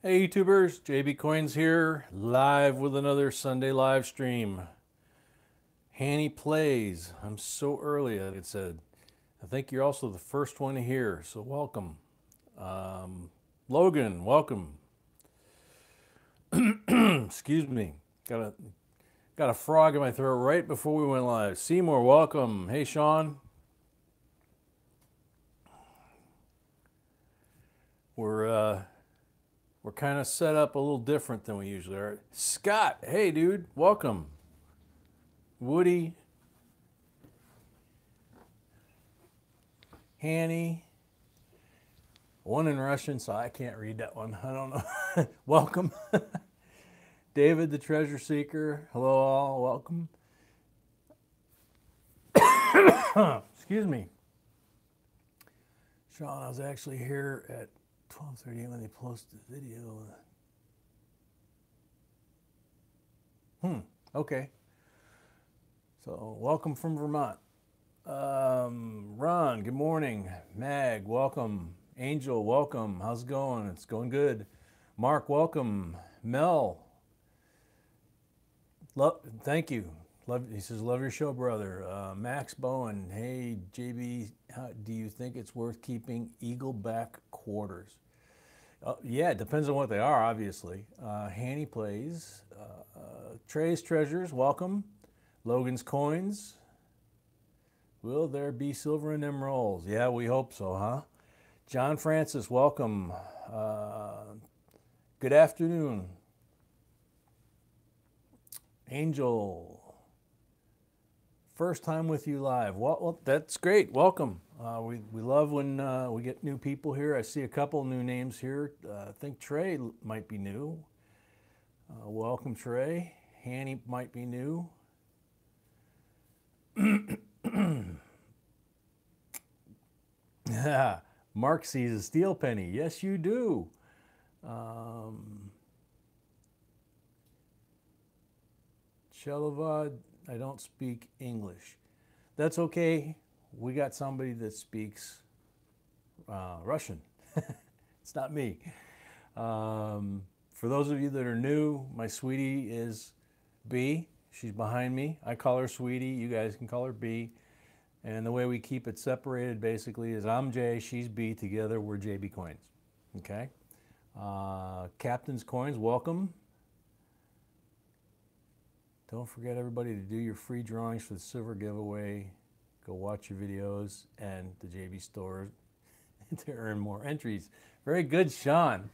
Hey YouTubers, JB Coins here, live with another Sunday live stream. Hanny Plays. I'm so early, like it said. I think you're also the first one here, so welcome. Logan, welcome. Excuse me. Got a frog in my throat right before we went live. Seymour, welcome. Hey Sean. We're kind of set up a little different than we usually are. Scott, hey dude, welcome. Woody, Hanny, one in Russian, so I can't read that one. I don't know. Welcome. David, the treasure seeker. Hello all, welcome. Excuse me. Sean, I was actually here at 12:38 when they posted the video. Okay. So, welcome from Vermont. Ron, good morning. Mag, welcome. Angel, welcome. How's it going? It's going good. Mark, welcome. Mel, thank you. He says, love your show, brother. Max Bowen, hey, JB, do you think it's worth keeping Eagleback quarters? Yeah, it depends on what they are, obviously. Hanny Plays. Trey's Treasures, welcome. Logan's Coins. Will there be silver in them rolls? Yeah, we hope so, huh? John Francis, welcome. Good afternoon. Angel, first time with you live. Well, that's great. Welcome. We love when we get new people here. I see a couple new names here. I think Trey might be new. Welcome, Trey. Hanny might be new. Mark sees a steel penny. Yes, you do. Chelovad, I don't speak English. That's okay. We got somebody that speaks Russian. It's not me. For those of you that are new, my sweetie is B. She's behind me. I call her sweetie. You guys can call her B. And the way we keep it separated basically is I'm J, she's B. Together we're JB Coins. Okay? Captain's Coins, welcome. Don't forget, everybody, to do your free drawings for the silver giveaway. Go watch your videos and the JB store to earn more entries. Very good, Sean.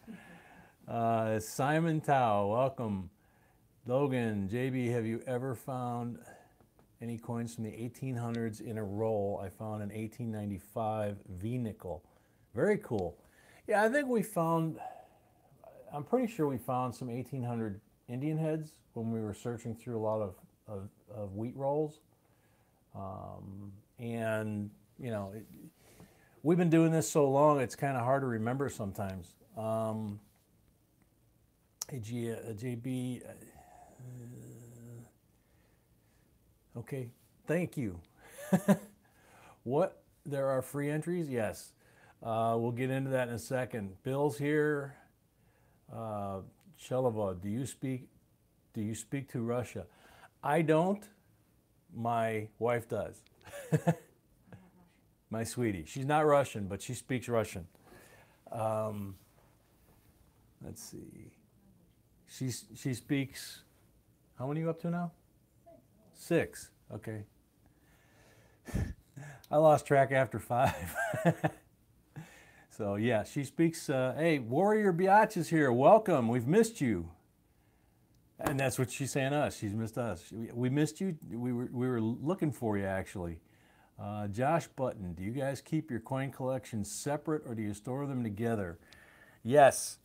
Simon Tao, welcome. Logan, JB, have you ever found any coins from the 1800s in a roll? I found an 1895 V-nickel. Very cool. Yeah, I think we found, I'm pretty sure we found some 1800 Indian heads when we were searching through a lot of wheat rolls. And, you know, we've been doing this so long, it's kind of hard to remember sometimes. JB, okay, thank you. What, there are free entries? Yes. We'll get into that in a second. Bill's here. Chelovad, do you speak to Russia? I don't. My wife does. My sweetie. She's not Russian, but she speaks Russian. Let's see. She speaks, how many are you up to now? 6. Okay. I lost track after 5. So yeah, she speaks, hey, Warrior Biatch is here. Welcome. We've missed you. And that's what she's saying to us. She's missed us. We missed you. We were looking for you, actually. Josh Button, do you guys keep your coin collections separate or do you store them together? Yes.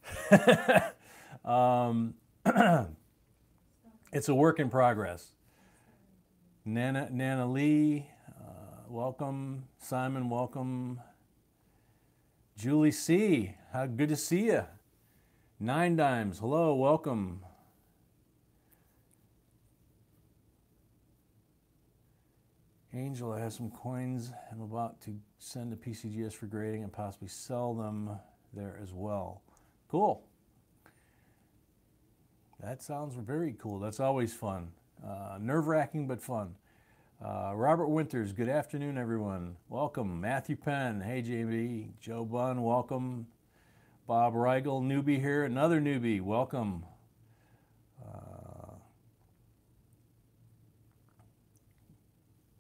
It's a work in progress. Nana Lee, welcome. Simon, welcome. Julie C, how good to see you. 9 Dimes, hello, welcome. Angel, I have some coins I'm about to send to PCGS for grading and possibly sell them there as well. Cool. That sounds very cool. That's always fun. Nerve-wracking, but fun. Robert Winters, good afternoon, everyone. Welcome. Matthew Penn, hey, JB. Joe Bunn, welcome. Bob Rigel, newbie here. Another newbie, welcome.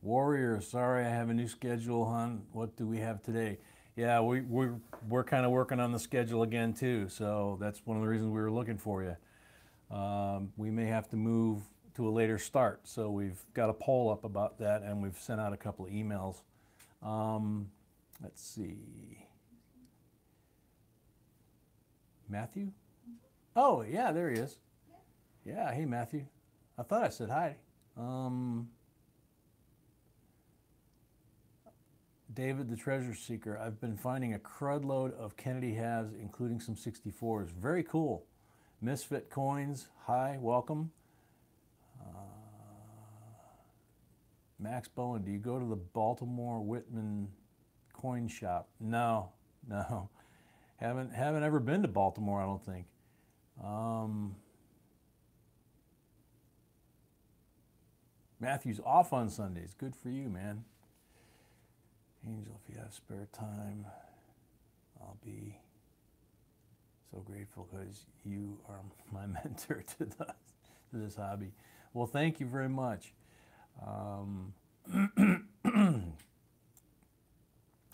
Warrior, sorry I have a new schedule, hon. What do we have today? Yeah, we're kind of working on the schedule again, too. So that's one of the reasons we were looking for you. We may have to move to a later start. So we've got a poll up about that, and we've sent out a couple of emails. Let's see. Matthew? Oh, yeah, there he is. Yeah, hey, Matthew. I thought I said hi. David, the Treasure Seeker. I've been finding a crud load of Kennedy halves, including some 64s. Very cool. Misfit Coins, hi, welcome. Max Bowen, do you go to the Baltimore Whitman coin shop? No. Haven't ever been to Baltimore, I don't think. Matthew's off on Sundays. Good for you, man. Angel, if you have spare time, I'll be so grateful because you are my mentor to this hobby. Well, thank you very much.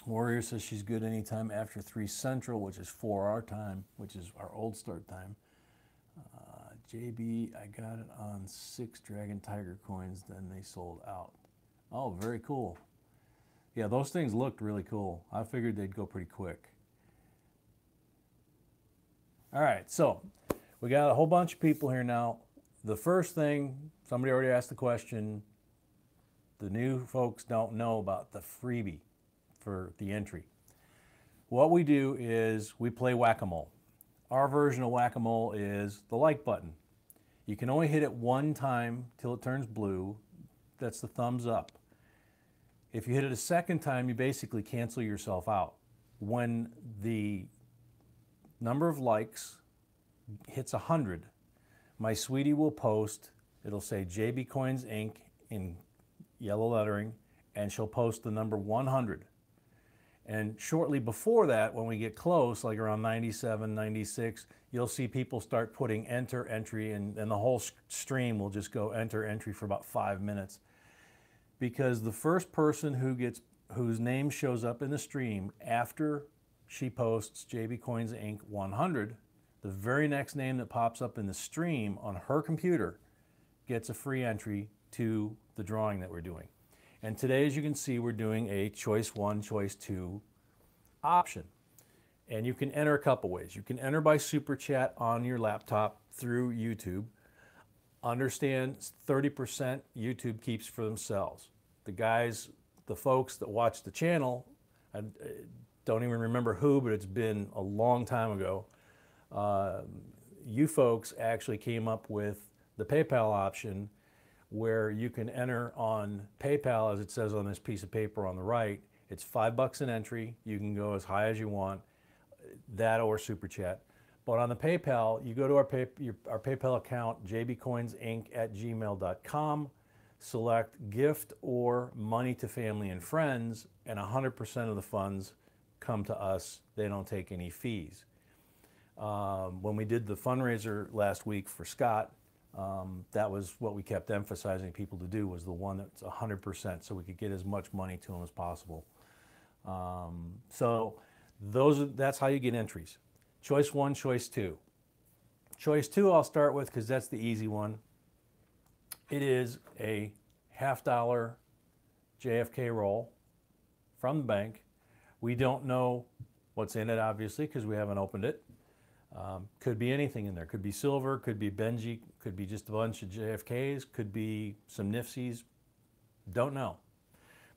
Warrior says she's good anytime after 3 Central, which is 4 our time, which is our old start time. JB, I got it on 6 Dragon Tiger coins, then they sold out. Oh, very cool. Yeah, those things looked really cool. I figured they'd go pretty quick. All right, so we got a whole bunch of people here now. The first thing, somebody already asked the question, the new folks don't know about the freebie for the entry. What we do is we play whack-a-mole. Our version of whack-a-mole is the like button. You can only hit it one time till it turns blue. That's the thumbs up. If you hit it a second time, you basically cancel yourself out. When the number of likes hits 100, my sweetie will post, it'll say JBCOINSINC in yellow lettering, and she'll post the number 100. And shortly before that, when we get close, like around 97, 96, you'll see people start putting enter entry, and the whole stream will just go enter entry for about 5 minutes. Because the first person whose name shows up in the stream after she posts JBCOINSINC 100, the very next name that pops up in the stream on her computer gets a free entry to the drawing that we're doing. And today, as you can see, we're doing a choice 1, choice 2 option. And you can enter a couple ways. You can enter by super chat on your laptop through YouTube. Understand 30% YouTube keeps for themselves. The folks that watch the channel, I don't even remember who, but it's been a long time ago. You folks actually came up with the PayPal option where you can enter on PayPal, as it says on this piece of paper on the right. It's $5 an entry. You can go as high as you want, that or super chat. But on the PayPal, you go to our PayPal account, jbcoinsinc@gmail.com, select gift or money to family and friends, and 100% of the funds come to us. They don't take any fees. When we did the fundraiser last week for Scott, that was what we kept emphasizing people to do, was the one that's 100%, so we could get as much money to them as possible. So that's how you get entries. Choice 1, choice 2. Choice 2 I'll start with because that's the easy one. It is a $50 JFK roll from the bank. We don't know what's in it, obviously, because we haven't opened it. Could be anything in there. Could be silver, could be Benji, could be just a bunch of JFKs, could be some Nifsies. Don't know.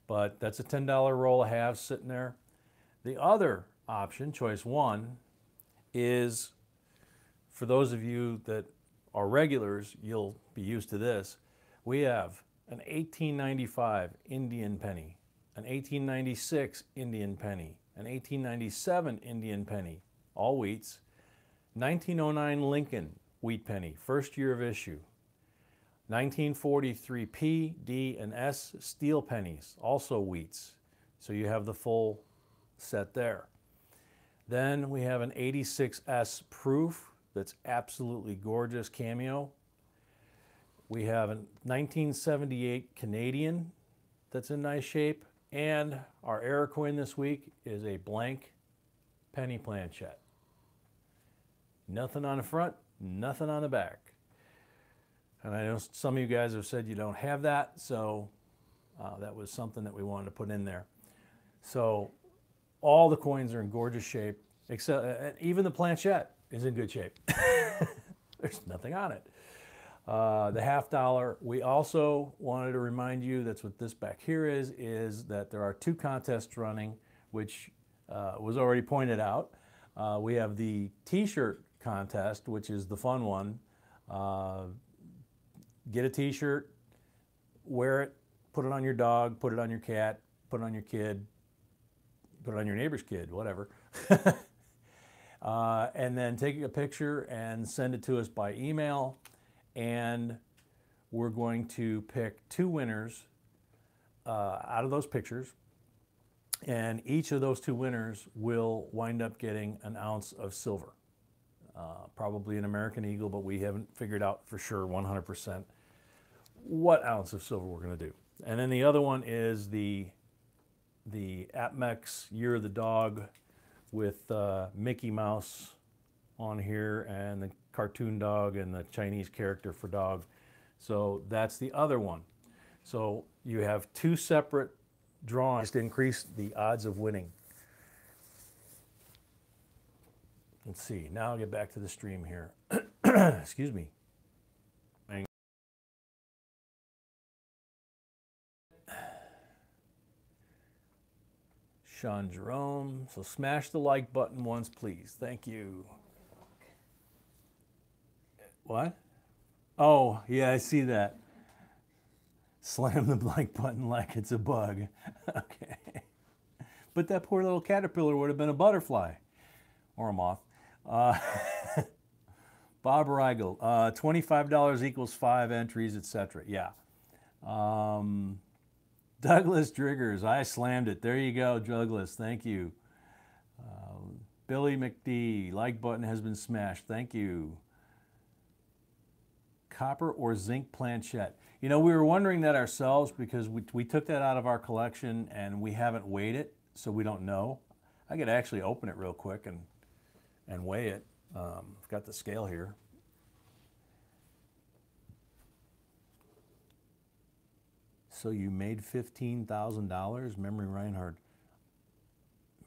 But that's a $10 roll of halves sitting there. The other option, choice 1, is, for those of you that are regulars, you'll be used to this. We have an 1895 Indian penny, an 1896 Indian penny, an 1897 Indian penny, all wheats, 1909 Lincoln wheat penny, first year of issue. 1943 P, D, and S steel pennies, also wheats. So you have the full set there. Then we have an 86S proof that's absolutely gorgeous cameo. We have a 1978 Canadian that's in nice shape. And our error coin this week is a blank penny planchette. Nothing on the front, nothing on the back. And I know some of you guys have said you don't have that, so that was something that we wanted to put in there. So all the coins are in gorgeous shape, except even the planchette is in good shape. There's nothing on it. The $50, we also wanted to remind you, that's what this back here is that there are 2 contests running, which was already pointed out. We have the t-shirt contest, which is the fun one. Get a t-shirt, wear it, put it on your dog, put it on your cat, put it on your kid, put it on your neighbor's kid, whatever. And then take a picture and send it to us by email. And we're going to pick 2 winners out of those pictures. And each of those 2 winners will wind up getting an ounce of silver. Probably an American Eagle, but we haven't figured out for sure 100% what ounce of silver we're going to do. And then the other one is the APMEX Year of the Dog with Mickey Mouse on here and the cartoon dog and the Chinese character for dog. So that's the other one. So you have 2 separate drawings to increase the odds of winning. Let's see, now I'll get back to the stream here. Excuse me. Sean Jerome, so smash the like button once, please. Thank you. What? Oh, yeah, I see that. Slam the like button like it's a bug. Okay. But that poor little caterpillar would have been a butterfly or a moth. Bob Rigel, $25 equals 5 entries, etc. Yeah. Douglas Driggers, I slammed it. There you go, Douglas. Thank you. Billy McD, like button has been smashed. Thank you. Copper or zinc planchette. You know, we were wondering that ourselves because we took that out of our collection and we haven't weighed it, so we don't know. I could actually open it real quick and weigh it. I've got the scale here. So you made $15,000? Memory Reinhardt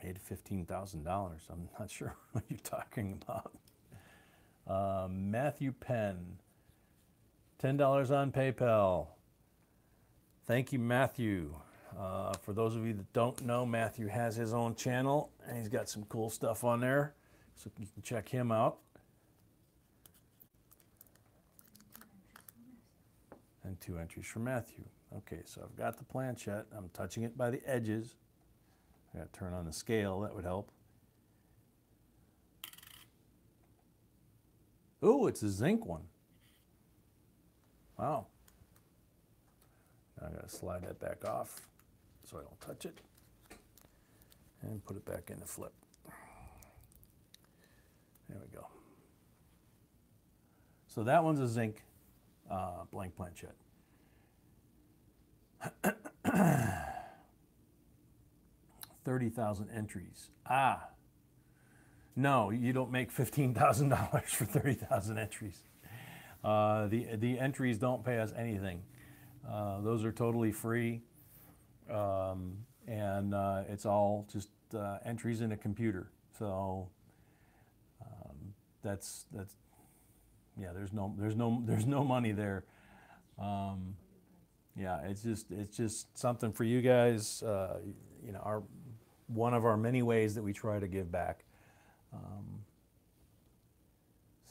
made $15,000. I'm not sure what you're talking about. Matthew Penn, $10 on PayPal. Thank you, Matthew. For those of you that don't know, Matthew has his own channel and he's got some cool stuff on there, so you can check him out. And 2 entries for Matthew. Okay, so I've got the planchette. I'm touching it by the edges. I got to turn on the scale, that would help. Ooh, it's a zinc one. Wow. Now I got to slide that back off so I don't touch it. And put it back in the flip. There we go. So that one's a zinc blank planchette. 30,000 entries. Ah, no, you don't make $15,000 for 30,000 entries. The entries don't pay us anything. Those are totally free, and it's all just entries in a computer. So that's yeah. There's no money there. Yeah, it's just something for you guys. You know, one of our many ways that we try to give back.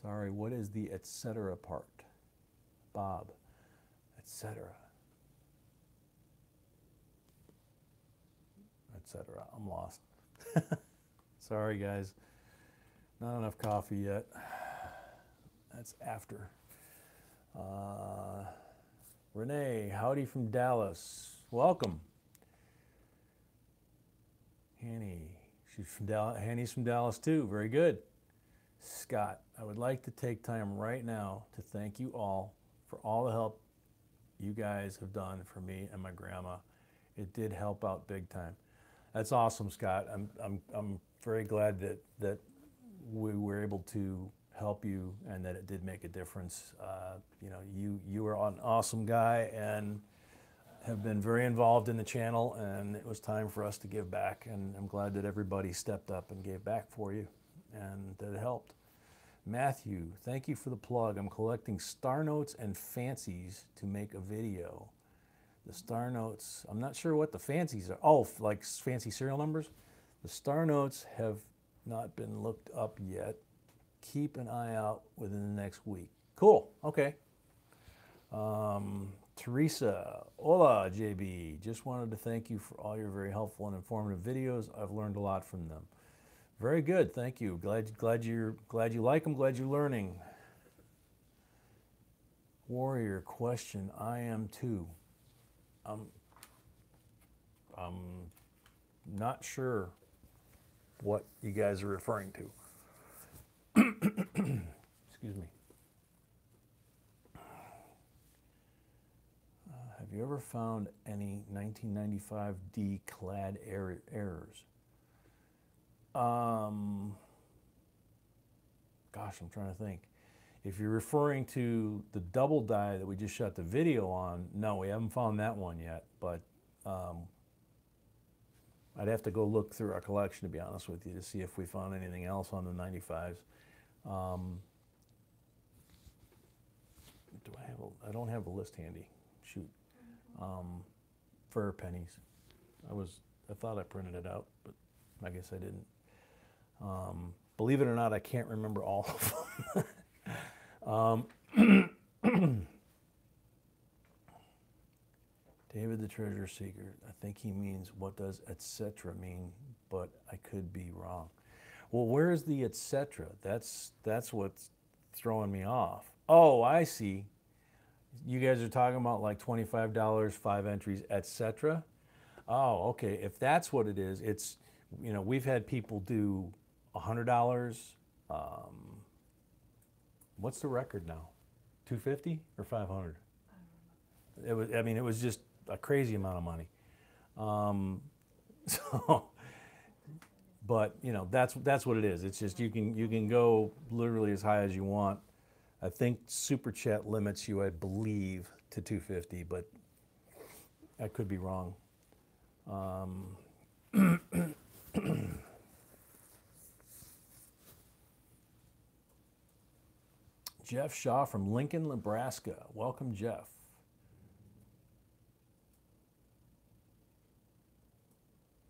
Sorry, what is the etc. part? Bob, etc. etc. I'm lost. Sorry, guys. Not enough coffee yet. That's after. Renee, howdy from Dallas. Welcome. Hanny, she's from Dallas. Hanny's from Dallas too. Very good. Scott, I would like to take time right now to thank you all for all the help you guys have done for me and my grandma. It did help out big time. That's awesome, Scott. I'm very glad that we were able to help you and that it did make a difference. You know, you are an awesome guy and have been very involved in the channel, and it was time for us to give back, and I'm glad that everybody stepped up and gave back for you and that it helped. Matthew, thank you for the plug. I'm collecting star notes and fancies to make a video. The star notes, I'm not sure what the fancies are. Oh, like fancy serial numbers? The star notes have not been looked up yet. Keep an eye out within the next week. Cool, okay. Teresa, hola JB. Just wanted to thank you for all your very helpful and informative videos. I've learned a lot from them. Very good, thank you. Glad you like them. Glad you're learning. Warrior, question. I am too. I'm not sure what you guys are referring to. Excuse me. Have you ever found any 1995 D clad errors? Gosh, I'm trying to think. If you're referring to the double die that we just shot the video on, no, we haven't found that one yet, but I'd have to go look through our collection, to be honest with you, to see if we found anything else on the 95s. I don't have a list handy. Shoot. For pennies. I thought I printed it out, but I guess I didn't. Believe it or not, I can't remember all of them. David the Treasure Seeker, I think he means what does etc. mean, but I could be wrong. Well, where's the etc.? That's what's throwing me off. Oh, I see. You guys are talking about like $25, 5 entries, etc. Oh, okay. If that's what it is, it's, you know, we've had people do $100. What's the record now? 250 or 500? It was. I mean, it was just a crazy amount of money. But you know, that's what it is. It's just you can go literally as high as you want. I think Super Chat limits you, I believe, to 250, but I could be wrong. Jeff Shaw from Lincoln, Nebraska. Welcome, Jeff.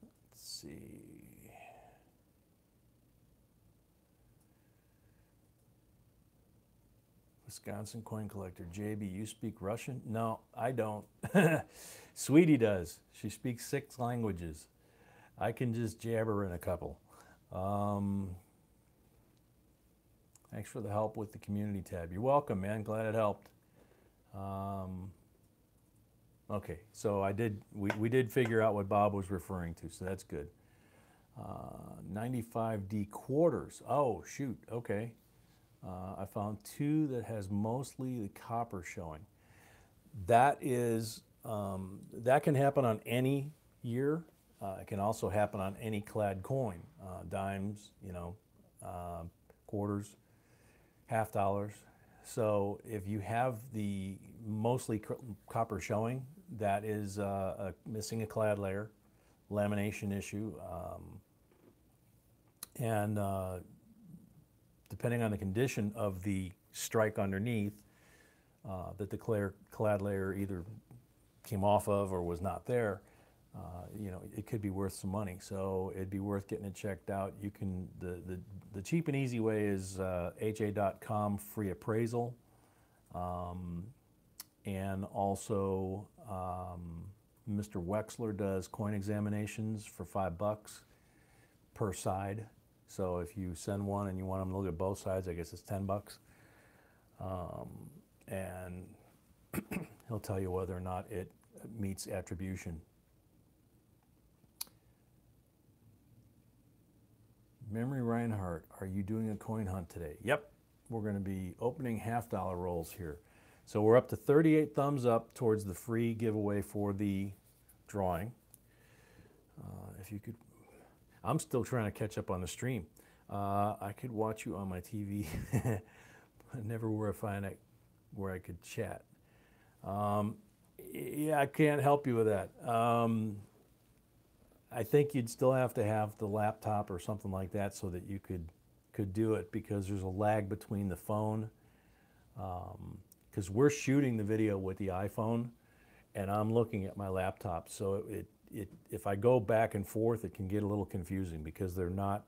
Let's see. Wisconsin coin collector. JB, you speak Russian? No, I don't. Sweetie does. She speaks 6 languages. I can just jabber in a couple. Thanks for the help with the community tab. You're welcome, man. Glad it helped. Okay, so we did figure out what Bob was referring to, so that's good. 95D quarters. Oh, shoot, okay. I found 2 that has mostly the copper showing. That is, that can happen on any year. It can also happen on any clad coin, dimes, you know, quarters, half dollars. So if you have the mostly copper showing, that is missing a clad layer, lamination issue, and depending on the condition of the strike underneath, that the clad layer either came off of or was not there, you know, it could be worth some money. So it'd be worth getting it checked out. You can, the cheap and easy way is ha.com free appraisal. And also Mr. Wexler does coin examinations for $5 per side. So if you send one and you want them to look at both sides, I guess it's $10. and he'll tell you whether or not it meets attribution. Memory Reinhardt, are you doing a coin hunt today? Yep, we're going to be opening $half-dollar rolls here. So we're up to 38 thumbs up towards the free giveaway for the drawing. If you could, I'm still trying to catch up on the stream. I could watch you on my TV, but never where I find it where I could chat. Yeah, I can't help you with that. I think you'd still have to have the laptop or something like that so that you could do it, because there's a lag between the phone. Because we're shooting the video with the iPhone, and I'm looking at my laptop. So if I go back and forth, it can get a little confusing because they're not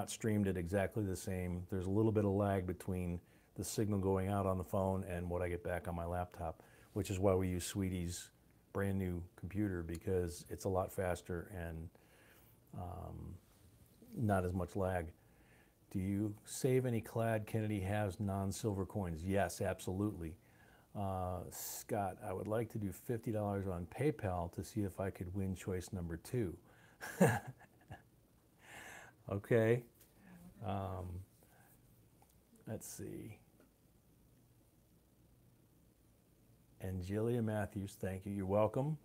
streamed at exactly the same. There's a little bit of lag between the signal going out on the phone and what I get back on my laptop, which is why we use Sweetie's brand new computer, because it's a lot faster and not as much lag. Do you save any clad Kennedy has non-silver coins? Yes, absolutely. Scott, I would like to do $50 on PayPal to see if I could win choice number 2. Okay. Let's see. Angelia Matthews, thank you. You're welcome.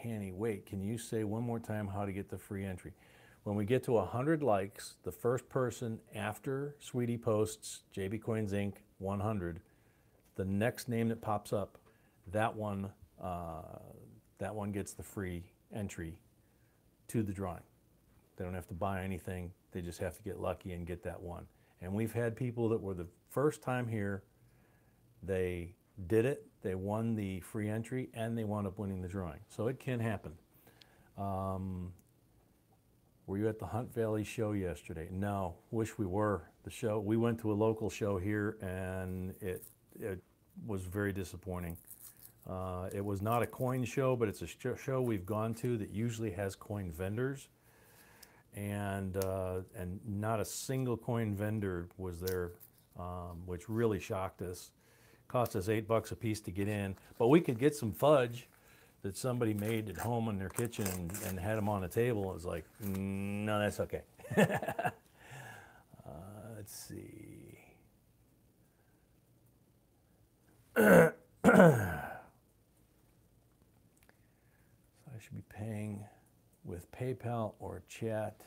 Hanny, wait, can you say one more time how to get the free entry? When we get to 100 likes, the first person after Sweetie posts JBCOINSINC 100, the next name that pops up, that one gets the free entry to the drawing. They don't have to buy anything. They just have to get lucky and get that one. And we've had people that were the first time here, they did it, they won the free entry, and they wound up winning the drawing. So it can happen. Were you at the Hunt Valley show yesterday? No, wish we were. The show, we went to a local show here, and it was very disappointing. It was not a coin show, but it's a show we've gone to that usually has coin vendors, and not a single coin vendor was there, which really shocked us. Cost us $8 a piece to get in, but we could get some fudge that somebody made at home in their kitchen and had them on the table. It was like, no, that's okay. Let's see. So I should be paying with PayPal or chat.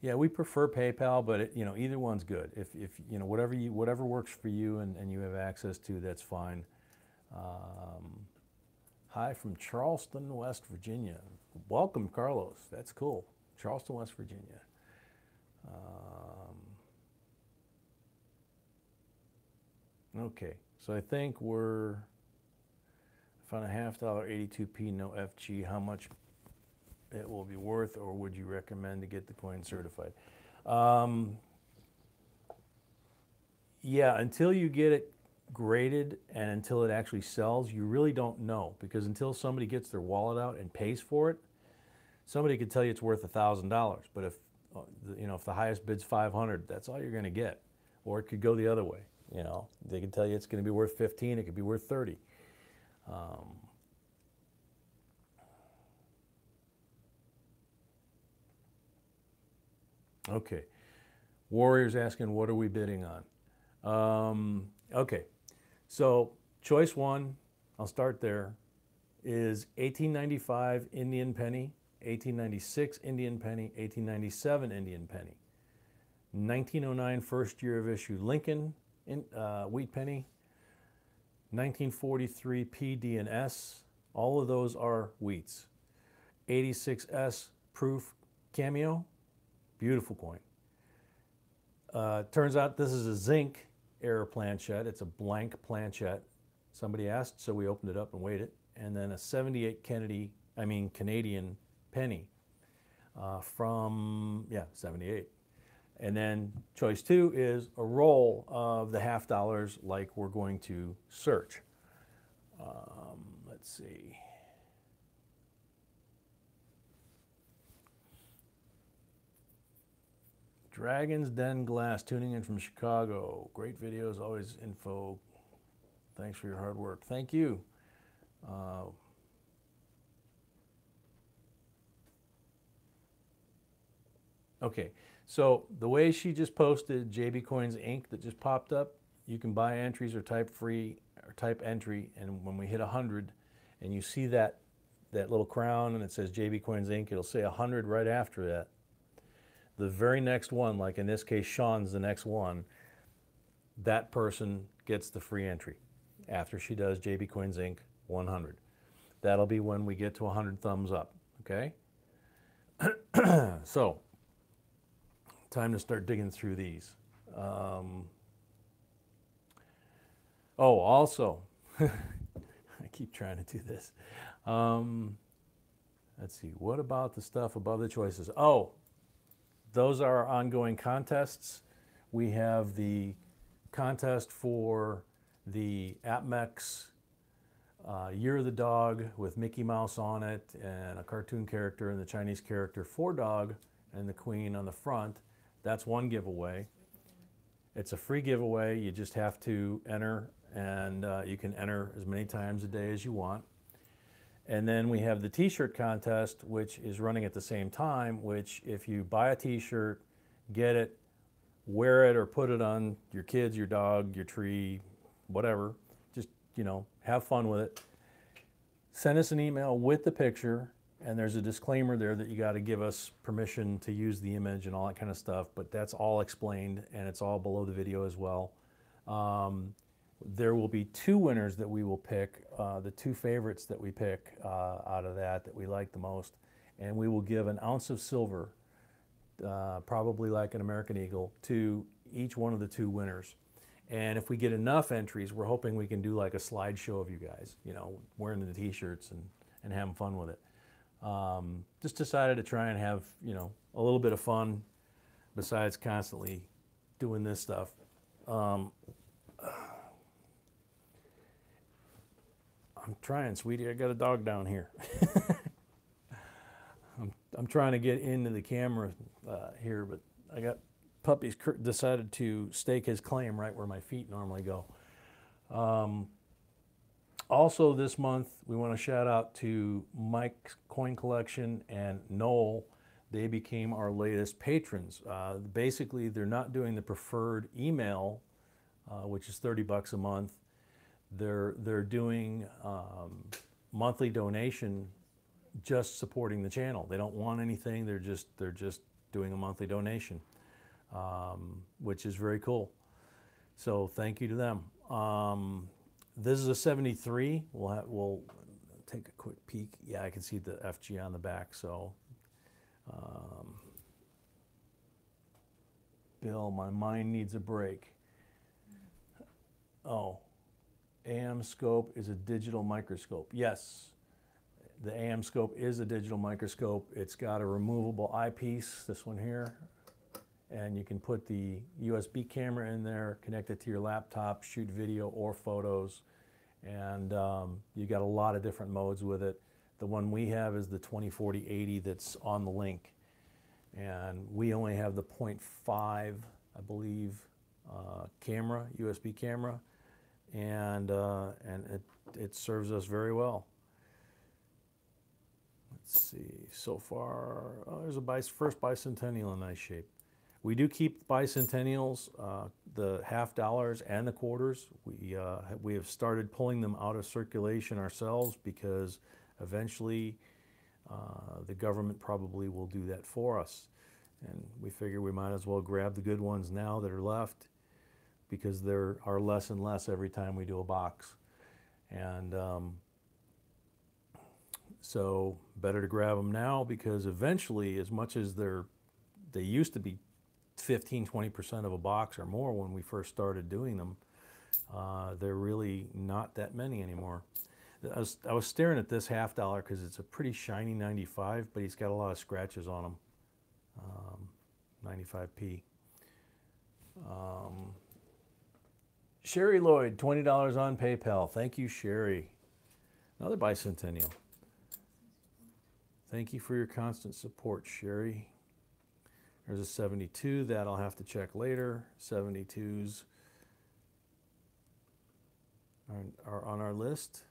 Yeah, we prefer PayPal, but either one's good. If whatever works for you and you have access to, that's fine. Hi from Charleston, West Virginia. Welcome, Carlos. That's cool. Charleston, West Virginia. Okay, so I think we're found a $half-dollar 82p no FG. How much it will be worth, or would you recommend to get the coin certified? Yeah, until you get it graded and until it actually sells, you really don't know, because until somebody gets their wallet out and pays for it, somebody could tell you it's worth $1,000, but if if the highest bid's 500, that's all you're going to get. Or it could go the other way. They can tell you it's going to be worth 15, it could be worth 30. Okay, Warrior's asking, what are we bidding on? Okay, so choice 1, I'll start there, is 1895 Indian penny, 1896 Indian penny, 1897 Indian penny, 1909 first year of issue Lincoln wheat penny, 1943 PD&S, all of those are wheats, 86S proof cameo. Beautiful coin. Turns out this is a zinc error planchette. It's a blank planchette. Somebody asked, so we opened it up and weighed it. And then a 78 Canadian penny from 78. And then choice 2 is a roll of the $half-dollars like we're going to search. Let's see. Dragon's Den Glass, tuning in from Chicago. Great videos, always info. Thanks for your hard work. Thank you. Okay, so the way she just posted JB Coins Inc. that just popped up, you can buy entries or type free or type entry, and when we hit 100 and you see that little crown and it says JB Coins Inc., it'll say 100 right after that. The very next one, like in this case Sean's the next one, that person gets the free entry after she does JB Coins Inc. 100. That'll be when we get to 100 thumbs up, okay? So, time to start digging through these. Oh, also, I keep trying to do this. Let's see, what about the stuff above the choices? Oh, those are our ongoing contests. We have the contest for the AppMex Year of the Dog with Mickey Mouse on it and a cartoon character and the Chinese character for dog and the queen on the front. That's one giveaway. It's a free giveaway. You just have to enter, and you can enter as many times a day as you want. And then we have the t-shirt contest, which is running at the same time, which if you buy a t-shirt, get it, wear it or put it on your kids, your dog, your tree, whatever, just, you know, have fun with it. Send us an email with the picture, and there's a disclaimer there that you got to give us permission to use the image and all that kind of stuff, but that's all explained, and it's all below the video as well. There will be 2 winners that we will pick, the 2 favorites that we pick out of that we like the most, and we will give an ounce of silver, probably like an American Eagle, to each one of the 2 winners. And if we get enough entries, we're hoping we can do like a slideshow of you guys, you know, wearing the t-shirts and having fun with it. Just decided to try and have, you know, a little bit of fun besides constantly doing this stuff. I'm trying, sweetie. I got a dog down here. I'm trying to get into the camera here, but I got puppies decided to stake his claim right where my feet normally go. Also this month, we want to shout out to Mike's Coin Collection and Noel. They became our latest patrons. Basically, they're not doing the preferred email, which is $30 a month. They're doing monthly donation, just supporting the channel. They don't want anything. They're just doing a monthly donation, which is very cool. So thank you to them. This is a 73. We'll take a quick peek. Yeah, I can see the FG on the back. So, Bill, my mind needs a break. Oh. AM scope is a digital microscope. Yes, the AM scope is a digital microscope. It's got a removable eyepiece, this one here, and you can put the USB camera in there, connect it to your laptop, shoot video or photos, and you got a lot of different modes with it. The one we have is the 2040-80 that's on the link, and we only have the 0.5, I believe, camera, USB camera. And it serves us very well. Let's see, so far, oh, there's a first bicentennial in nice shape. We do keep bicentennials, the $50 and the quarters. We have started pulling them out of circulation ourselves because eventually the government probably will do that for us. And we figure we might as well grab the good ones now that are left, because there are less and less every time we do a box. And so better to grab them now, because eventually, as much as they used to be 15–20% of a box or more when we first started doing them, they're really not that many anymore. I was staring at this $50 because it's a pretty shiny 95, but he's got a lot of scratches on him. 95p. Sherry Lloyd, $20 on PayPal. Thank you, Sherry. Another bicentennial. Thank you for your constant support, Sherry. There's a 72 that I'll have to check later. 72s are on our list.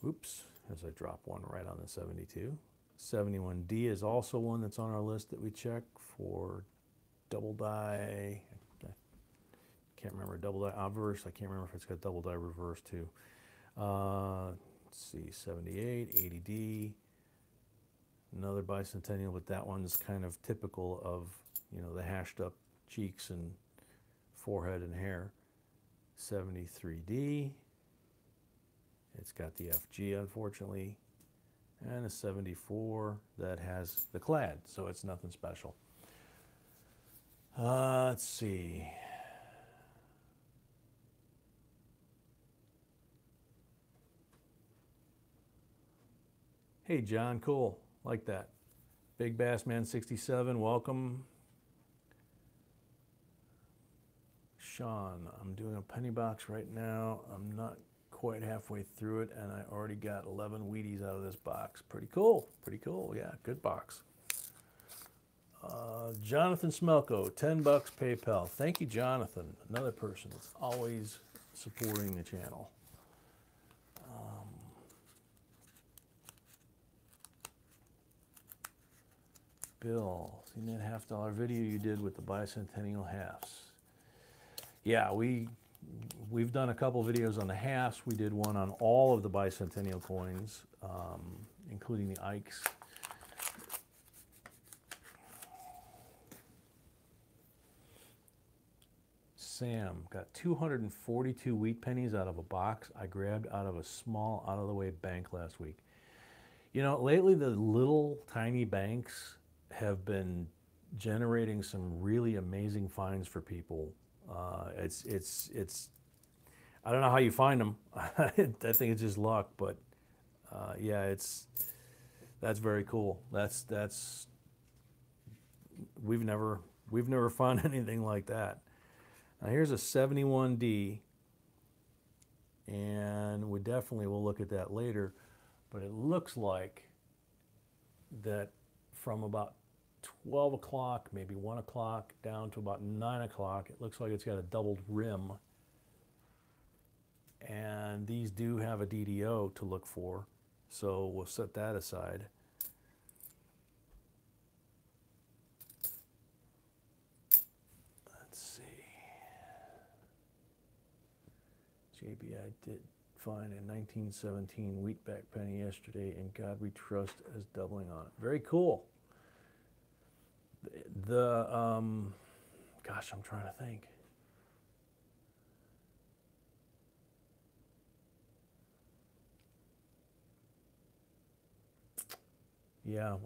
Oops, as I drop one right on the 72. 71D is also one that's on our list that we check for double die. I can't remember, double die obverse. I can't remember if it's got double die reverse too. Let's see, 78, 80D. Another bicentennial, but that one's kind of typical of, you know, the hashed up cheeks and forehead and hair. 73D. It's got the FG, unfortunately. And a 74 that has the clad, so it's nothing special. Let's see. Hey, John, cool. Like that. Big Bass Man 67, welcome. Sean, I'm doing a penny box right now. I'm not quite halfway through it, and I already got 11 Wheaties out of this box. Pretty cool. Pretty cool. Yeah, good box. Jonathan Smelko, $10 PayPal. Thank you, Jonathan. Another person that's always supporting the channel. Bill, seen that $50 video you did with the bicentennial halves? Yeah, we've done a couple videos on the halves. We did one on all of the bicentennial coins, including the Ikes. Sam got 242 wheat pennies out of a box I grabbed out of a small out-of-the-way bank last week. You know, lately the little tiny banks have been generating some really amazing finds for people. It's I don't know how you find them. I think it's just luck, but yeah, that's very cool. We've never found anything like that. Now here's a 71D, and we definitely will look at that later, but it looks like that from about 12 o'clock, maybe 1 o'clock, down to about 9 o'clock, it looks like it's got a doubled rim. And these do have a DDO to look for, so we'll set that aside. Let's see. JB, I did find a 1917 wheatback penny yesterday, and God we trust as doubling on it. Very cool. Gosh, I'm trying to think. Yeah,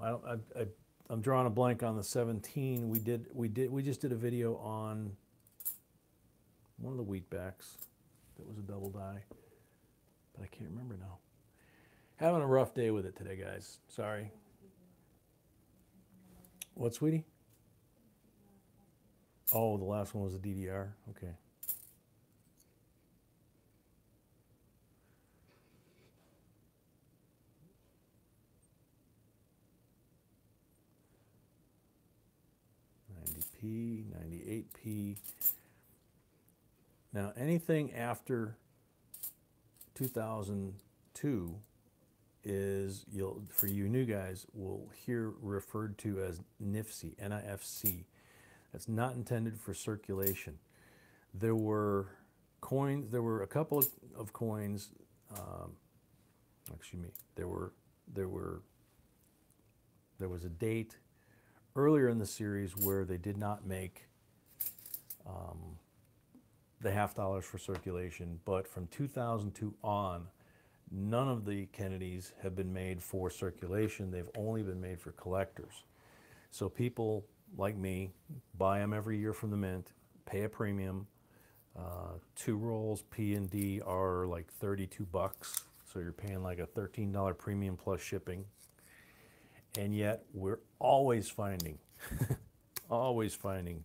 I'm drawing a blank on the 17. We just did a video on one of the wheatbacks that was a double die, but I can't remember now. Having a rough day with it today, guys. Sorry. What, sweetie? Oh, the last one was a DDR. Okay. P, 98P. Now, anything after 2002 is, for you new guys, will hear referred to as NIFC, N-I-F-C. That's not intended for circulation. There were coins, there were a couple of coins, excuse me, there was a date earlier in the series where they did not make the $50 for circulation, but from 2002 on, none of the Kennedys have been made for circulation. They've only been made for collectors. So people like me buy them every year from the mint, pay a premium. 2 rolls P and D are like $32, so you're paying like a $13 premium plus shipping. And yet we're always finding, always finding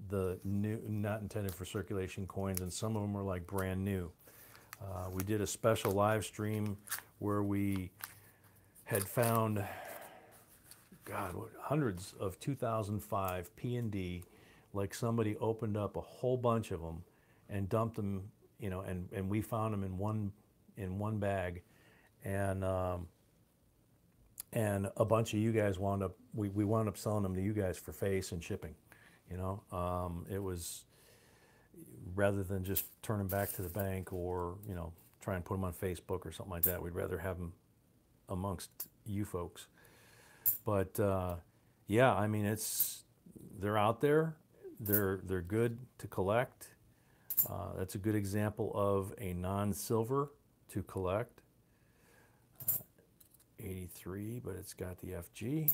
the new, not intended for circulation coins, and some of them are like brand new. We did a special live stream where we had found God, hundreds of 2005 P&D, like somebody opened up a whole bunch of them and dumped them, you know, and we found them in one bag, and a bunch of you guys wound up, we wound up selling them to you guys for face and shipping, you know. It was, rather than just turn them back to the bank or, you know, try and put them on Facebook or something like that, we'd rather have them amongst you folks. But yeah, I mean, they're out there. They're good to collect. That's a good example of a non-silver to collect. 83, but it's got the FG.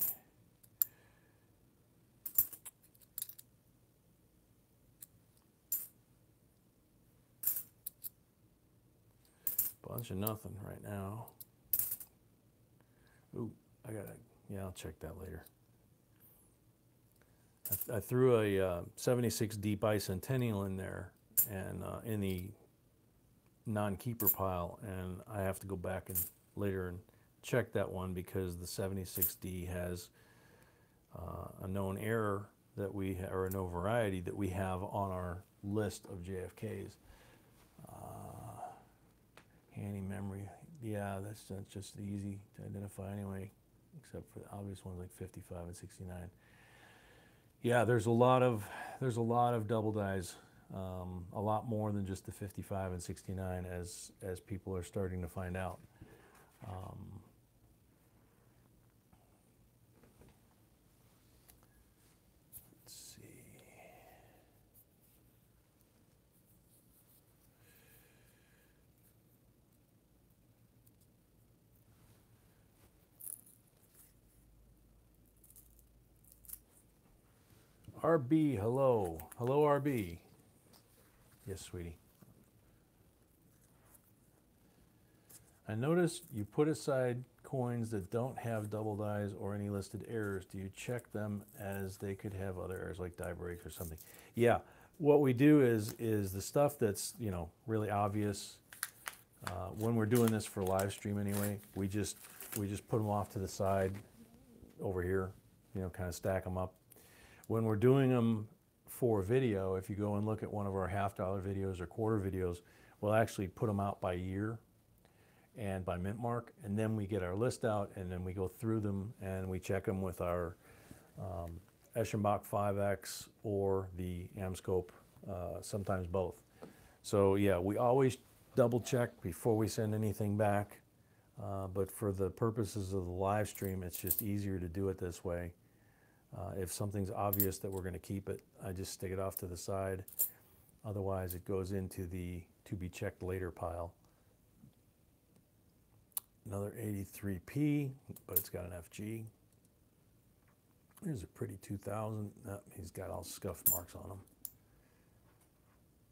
Bunch of nothing right now. Ooh, yeah, I'll check that later. I threw a 76D bicentennial in there, and in the non-keeper pile, and I have to go back and later and check that one, because the 76D has a known error that or a known variety that we have on our list of JFKs. Handy memory, yeah, that's just easy to identify anyway, except for the obvious ones like 55 and 69. Yeah, there's a lot of double dyes, a lot more than just the 55 and 69, as people are starting to find out. Let's see. RB, hello. Hello, RB. Yes, sweetie. I noticed you put aside coins that don't have double dyes or any listed errors. Do you check them, as they could have other errors like die breaks or something? Yeah, what we do is the stuff that's, you know, really obvious. When we're doing this for live stream anyway, we just put them off to the side over here, you know, kind of stack them up. When we're doing them for video, if you go and look at one of our $50 videos or quarter videos, we'll actually put them out by year and by mint mark, and then we get our list out, and then we go through them and we check them with our Eschenbach 5X or the Amscope, sometimes both. So yeah, we always double check before we send anything back, but for the purposes of the live stream, it's just easier to do it this way. If something's obvious that we're going to keep it, I just stick it off to the side. Otherwise, it goes into the to be checked later pile. Another 83P, but it's got an FG. Here's a pretty 2000. He's got all scuff marks on him.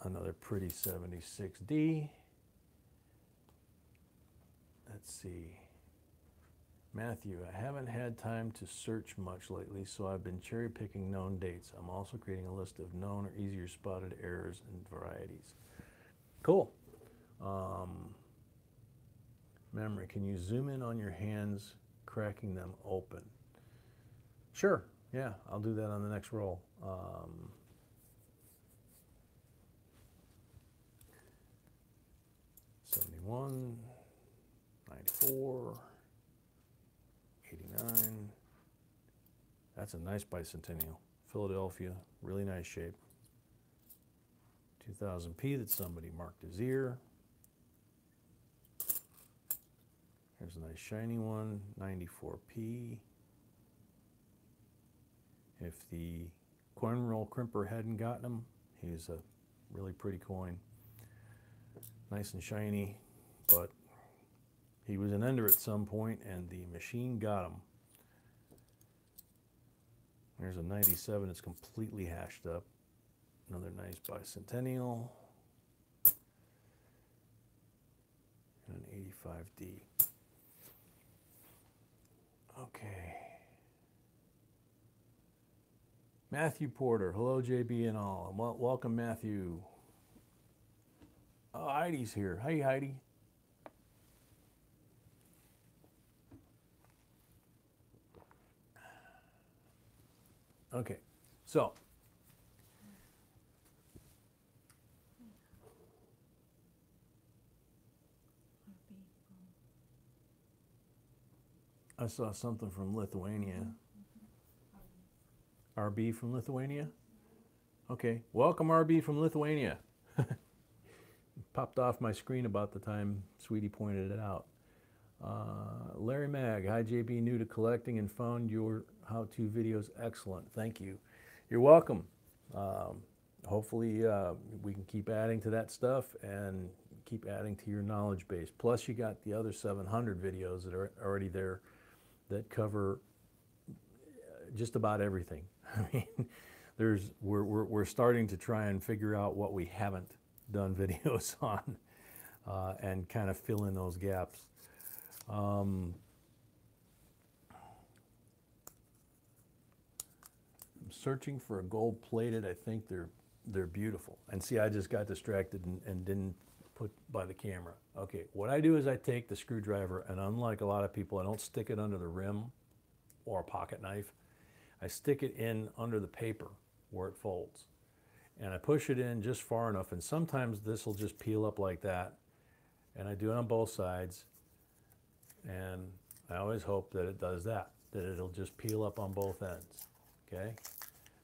Another pretty 76D. Let's see. Matthew, I haven't had time to search much lately, so I've been cherry picking known dates. I'm also creating a list of known or easier spotted errors and varieties. Cool. Memory, can you zoom in on your hands cracking them open? Sure, yeah, I'll do that on the next roll. 71, 94, 89. That's a nice bicentennial. Philadelphia, really nice shape. 2000P that somebody marked his ear. Here's a nice shiny one, 94P. If the coin roll crimper hadn't gotten him, he's a really pretty coin. Nice and shiny, but he was an ender at some point and the machine got him. There's a 97, it's completely hashed up. Another nice bicentennial. And an 85D. Okay. Matthew Porter, hello JB and all. Welcome Matthew. Oh, Heidi's here. Hey Heidi. Okay, so I saw something from Lithuania. RB from Lithuania? Okay, welcome RB from Lithuania. Popped off my screen about the time Sweetie pointed it out. Larry Mag, hi JB, new to collecting and found your how-to videos excellent. Thank you. You're welcome. Hopefully we can keep adding to that stuff and keep adding to your knowledge base. Plus you got the other 700 videos that are already there that cover just about everything. I mean, we're starting to try and figure out what we haven't done videos on and kind of fill in those gaps. I'm searching for a gold plated. I think they're beautiful. And see, I just got distracted and didn't put by the camera. Okay, what I do is I take the screwdriver, and unlike a lot of people, I don't stick it under the rim or a pocket knife. I stick it in under the paper where it folds. And I push it in just far enough, and sometimes this will just peel up like that. And I do it on both sides. And I always hope that it does that it'll just peel up on both ends, okay?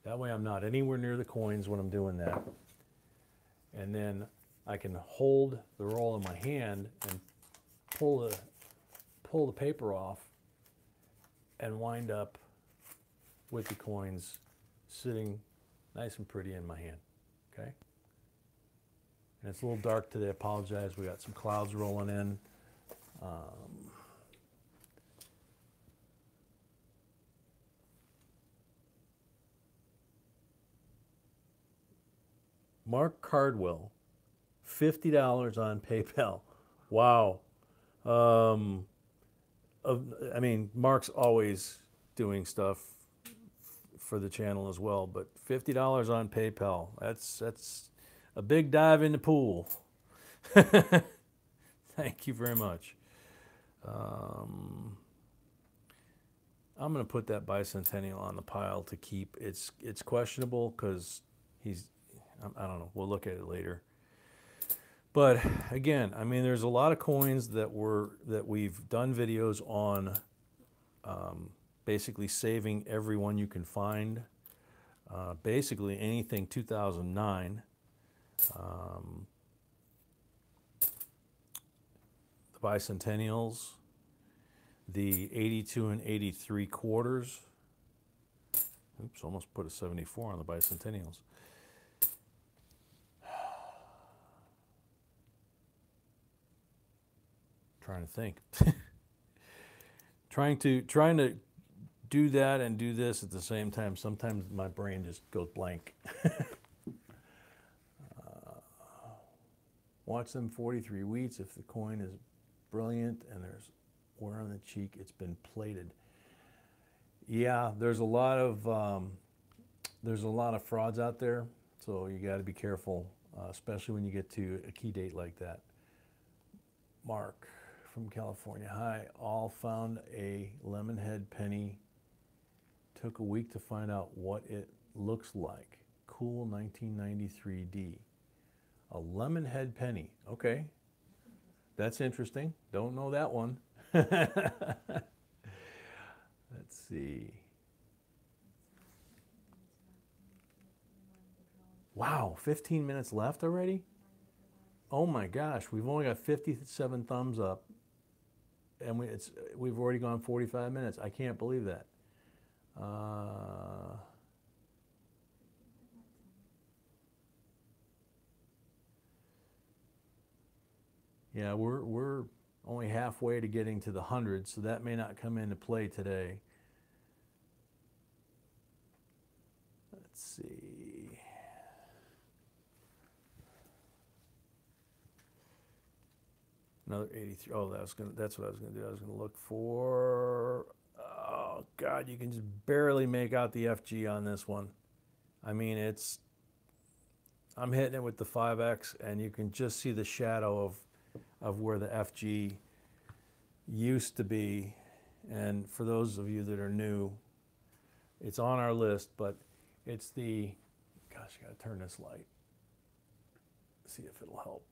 That way I'm not anywhere near the coins when I'm doing that. And then I can hold the roll in my hand and pull the paper off and wind up with the coins sitting nice and pretty in my hand, okay? And it's a little dark today, I apologize. We got some clouds rolling in. Mark Cardwell, $50 on PayPal. Wow. I mean, Mark's always doing stuff for the channel as well, but $50 on PayPal, that's a big dive in the pool. Thank you very much. I'm going to put that bicentennial on the pile to keep. It's questionable because I don't know, we'll look at it later. But again, I mean, there's a lot of coins that we've done videos on, basically saving every one you can find. Basically anything 2009. The bicentennials, the 82 and 83 quarters. Oops, almost put a 74 on the bicentennials. Trying to think. trying to do that and do this at the same time. Sometimes my brain just goes blank. Watch them 43 wheats. If the coin is brilliant and there's wear on the cheek, it's been plated. Yeah, there's a lot of frauds out there, so you got to be careful, especially when you get to a key date like that. Mark from California, hi, all found a lemon head penny. Took a week to find out what it looks like. Cool 1993D. A lemon head penny, okay. That's interesting, don't know that one. Let's see. Wow, 15 minutes left already? Oh my gosh, we've only got 57 thumbs up, and we've already gone 45 minutes. I can't believe that. Yeah, we're only halfway to getting to the 100, so that may not come into play today. Let's see. Another 83. Oh, that's what I was gonna do. I was gonna look for. Oh God, you can just barely make out the FG on this one. I mean, I'm hitting it with the 5X, and you can just see the shadow of where the FG used to be. And for those of you that are new, It's on our list, but it's the, gosh, I gotta turn this light. See if it'll help.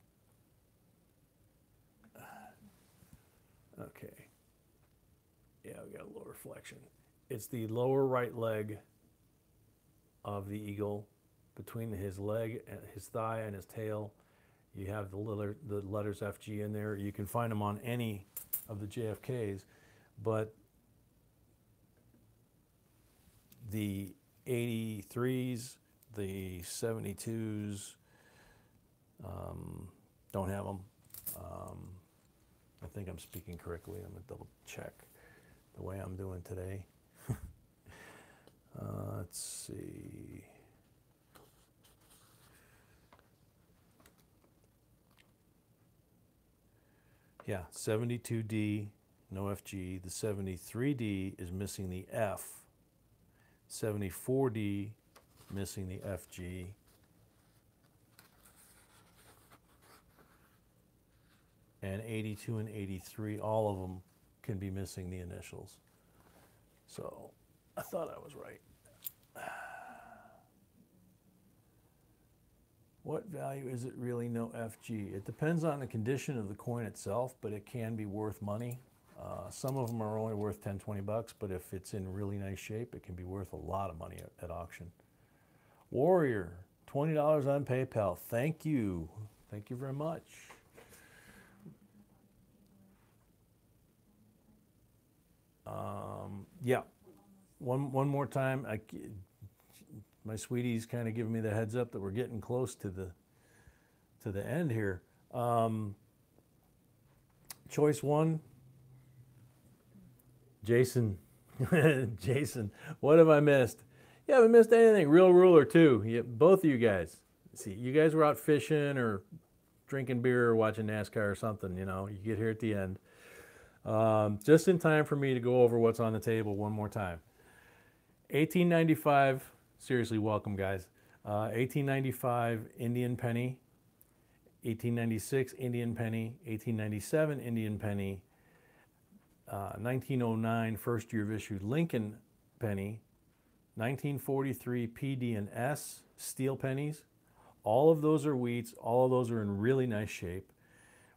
Okay. Yeah, we got a little reflection. It's the lower right leg of the eagle, between his leg, and his thigh, and his tail. You have the letters FG in there. You can find them on any of the JFKs, but the 83s, the 72s, don't have them. I think I'm speaking correctly. I'm gonna double check the way I'm doing today. Let's see. Yeah, 72D, no FG. The 73D is missing the F. 74D, missing the FG. And 82 and 83, all of them can be missing the initials. So I thought I was right. What value is it really, no FG? It depends on the condition of the coin itself, but it can be worth money. Some of them are only worth 10, 20 bucks, but if it's in really nice shape, it can be worth a lot of money at auction. Warrior, $20 on PayPal. Thank you. Thank you very much. Yeah, one more time. My sweetie's kind of giving me the heads up that we're getting close to the end here. Choice one, Jason. Jason, what have I missed? You haven't missed anything. Real Ruler too. Both of you guys. See, you guys were out fishing or drinking beer or watching NASCAR or something. You know, you get here at the end. Just in time for me to go over what's on the table one more time. 1895, seriously, welcome guys. 1895 Indian penny, 1896 Indian penny, 1897 Indian penny, 1909 first year of issue Lincoln penny, 1943 PD and S steel pennies. All of those are wheats. All of those are in really nice shape.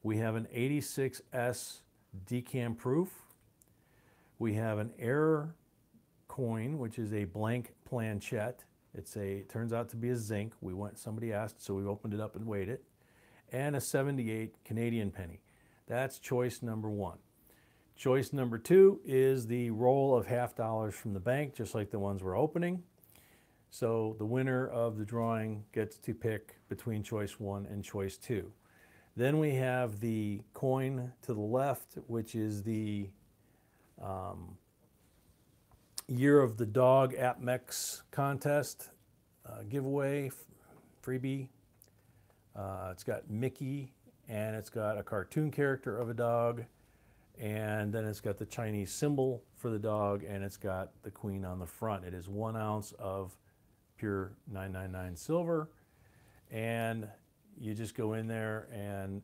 We have an 86S decam proof. We have an error coin, which is a blank planchette. It turns out to be a zinc. Somebody asked, so we opened it up and weighed it. And a 78 Canadian penny. That's choice number one. Choice number two is the roll of $50 from the bank, just like the ones we're opening. So the winner of the drawing gets to pick between choice one and choice two. Then we have the coin to the left, which is the Year of the Dog AppMex contest giveaway, freebie. It's got Mickey, and it's got a cartoon character of a dog, and then it's got the Chinese symbol for the dog, and it's got the queen on the front. It is 1 ounce of pure 999 silver, and you just go in there and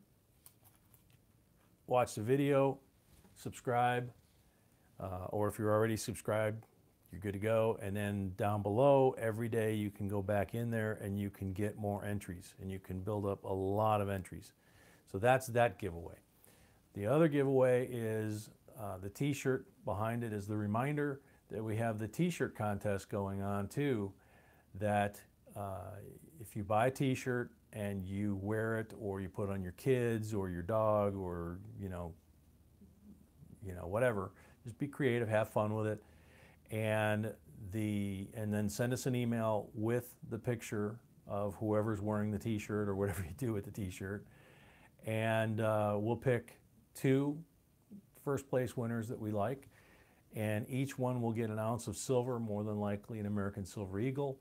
watch the video, subscribe, or if you're already subscribed, you're good to go. And then down below, every day you can go back in there and you can get more entries, and you can build up a lot of entries. So that's that giveaway. The other giveaway is the t-shirt. Behind it is the reminder that we have the t-shirt contest going on too, that if you buy a t-shirt and you wear it, or you put it on your kids or your dog, or you know whatever, just be creative, have fun with it, and then send us an email with the picture of whoever's wearing the t-shirt or whatever you do with the t-shirt, and we'll pick 2 first place winners that we like, and each one will get 1 ounce of silver, more than likely an American Silver Eagle.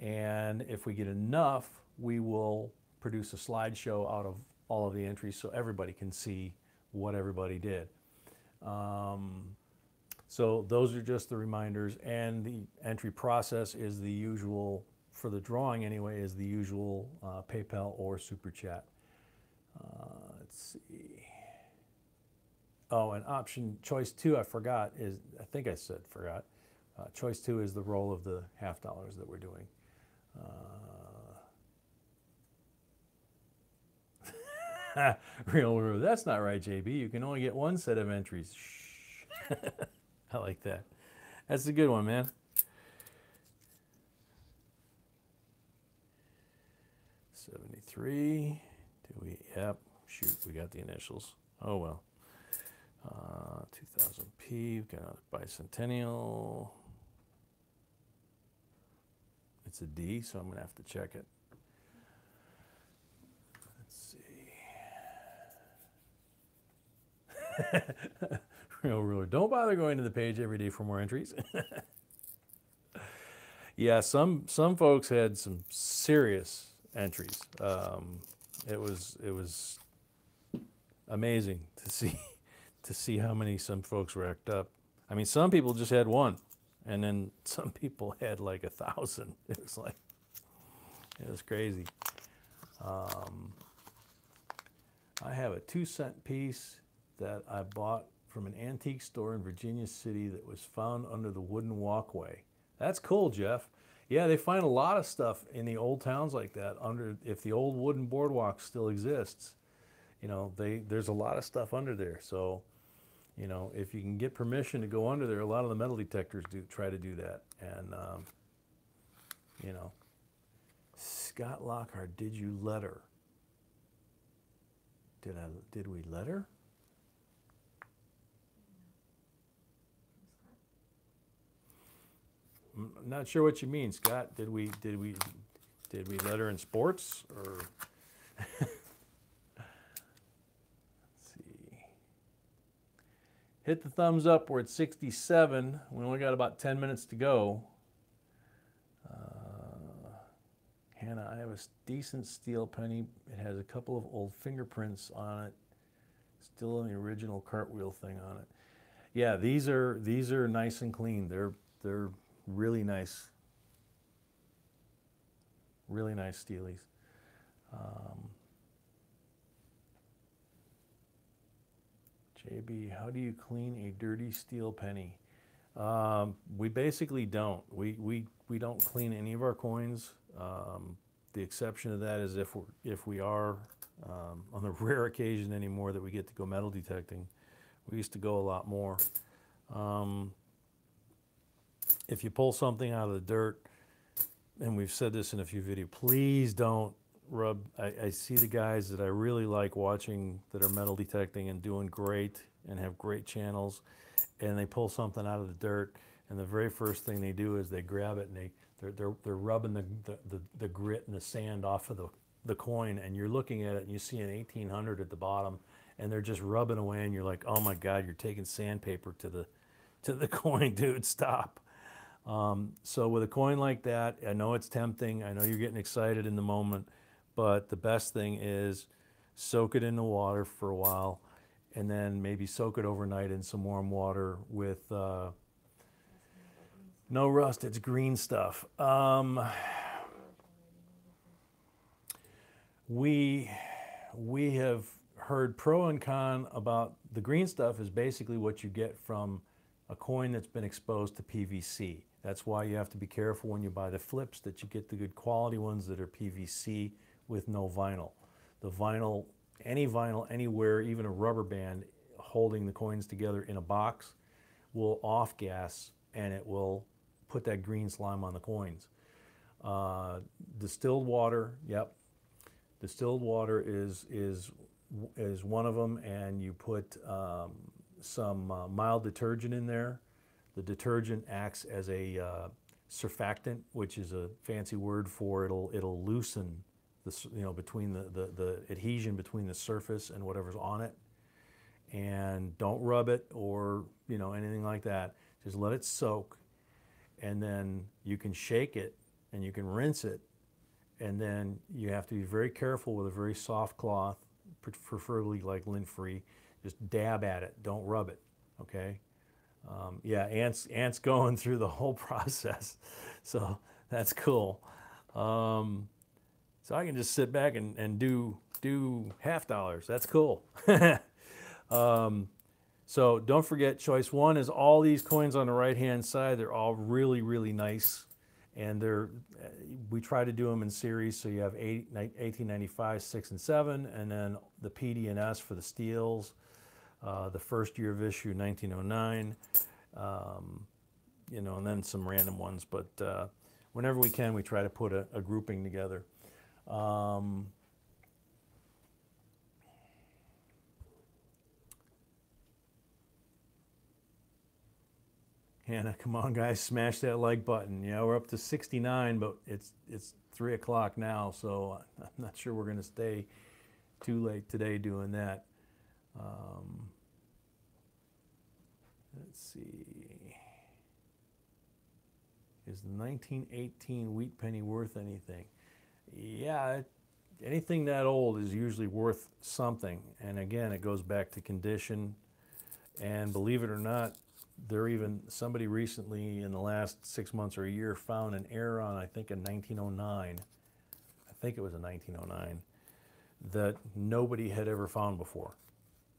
And if we get enough, we will produce a slideshow out of all of the entries so everybody can see what everybody did. So those are just the reminders, and the entry process is the usual, for the drawing anyway, is the usual PayPal or Super Chat. Let's see. Oh, and option choice 2, I forgot, is, I think I said forgot. Choice 2 is the roll of the $half that we're doing. Real rude. That's not right, JB. You can only get one set of entries. Shh. I like that. That's a good one, man. $73. Do we? Yep. Shoot, we got the initials. Oh well. 2000p. We've got another bicentennial. It's a D, so I'm gonna have to check it. Real ruler. Don't bother going to the page every day for more entries. Yeah, some folks had some serious entries. It was amazing to see how many some folks racked up. I mean, some people just had one, and then some people had like 1,000. It was crazy. I have a 2-cent piece that I bought from an antique store in Virginia City that was found under the wooden walkway. That's cool, Jeff. Yeah, they find a lot of stuff in the old towns like that under, if the old wooden boardwalk still exists, you know, there's a lot of stuff under there. So, you know, if you can get permission to go under there, a lot of the metal detectors do try to do that. And, you know, Scott Lockhart, did you let her? Did we let her? I'm not sure what you mean, Scott. Did we let her in sports, or? Let's see. Hit the thumbs up. We're at 67. We only got about 10 minutes to go. Hannah, I have a decent steel penny. It has a couple of old fingerprints on it. Still in the original cartwheel thing on it. Yeah, these are nice and clean. They're really nice steelies. JB, how do you clean a dirty steel penny? We basically don't. We don't clean any of our coins. The exception to that is if we are on the rare occasion anymore that we get to go metal detecting. We used to go a lot more. If you pull something out of the dirt, and we've said this in a few videos, please don't rub. I see the guys that I really like watching that are metal detecting and doing great and have great channels, and they pull something out of the dirt, and the very first thing they do is they grab it and they're rubbing the grit and the sand off of the coin, and you're looking at it and you see an 1800 at the bottom, and they're just rubbing away, and you're like, oh my God, you're taking sandpaper to the coin, dude, stop. So with a coin like that, I know it's tempting. I know you're getting excited in the moment, but the best thing is soak it in the water for a while, and then maybe soak it overnight in some warm water with no rust. It's green stuff. We have heard pro and con about the green stuff is basically what you get from a coin that's been exposed to PVC. That's why you have to be careful when you buy the flips that you get the good quality ones that are PVC with no vinyl. The vinyl, any vinyl anywhere, even a rubber band holding the coins together in a box will off gas, and it will put that green slime on the coins. Distilled water, yep. Distilled water is one of them, and you put some mild detergent in there. The detergent acts as a surfactant, which is a fancy word for it'll loosen the between the adhesion between the surface and whatever's on it. And don't rub it or anything like that. Just let it soak, and then you can shake it and you can rinse it, and then you have to be very careful with a very soft cloth, preferably like lint-free. Just dab at it, don't rub it, okay? Yeah, Ant's going through the whole process, so that's cool. So I can just sit back and do $half. That's cool. So don't forget, choice one is all these coins on the right-hand side. They're all really, really nice. And we try to do them in series. So you have 1895, 6, and 7, and then the PD and S for the steels. The first year of issue, 1909. You know, and then some random ones. But whenever we can, we try to put a grouping together. Hannah, come on, guys, smash that like button. Yeah, we're up to 69, but it's 3 o'clock now, so I'm not sure we're going to stay too late today doing that. Let's see. Is the 1918 wheat penny worth anything? Yeah, anything that old is usually worth something. And again, it goes back to condition. And believe it or not, somebody recently in the last 6 months or a year found an error on, I think, in 1909. I think it was in 1909 that nobody had ever found before.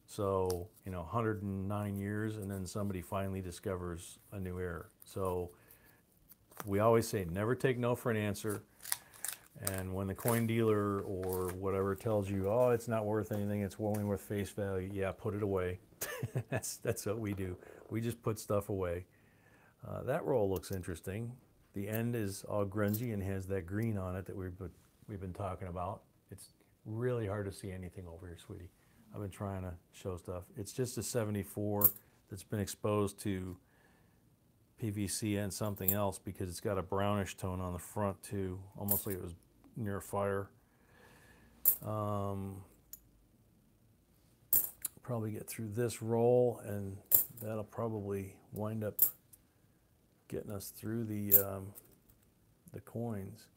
So, you know, 109 years, and then somebody finally discovers a new error. So we always say never take no for an answer. And when the coin dealer or whatever tells you, oh, it's not worth anything, it's only worth face value, yeah, put it away. That's what we do. We just put stuff away. That roll looks interesting. The end is all grungy and has that green on it that we've been talking about. It's really hard to see anything over here, sweetie. I've been trying to show stuff. It's just a 74 that's been exposed to PVC and something else because it's got a brownish tone on the front too, almost like it was near a fire. Probably get through this roll, and that'll probably wind up getting us through the coins.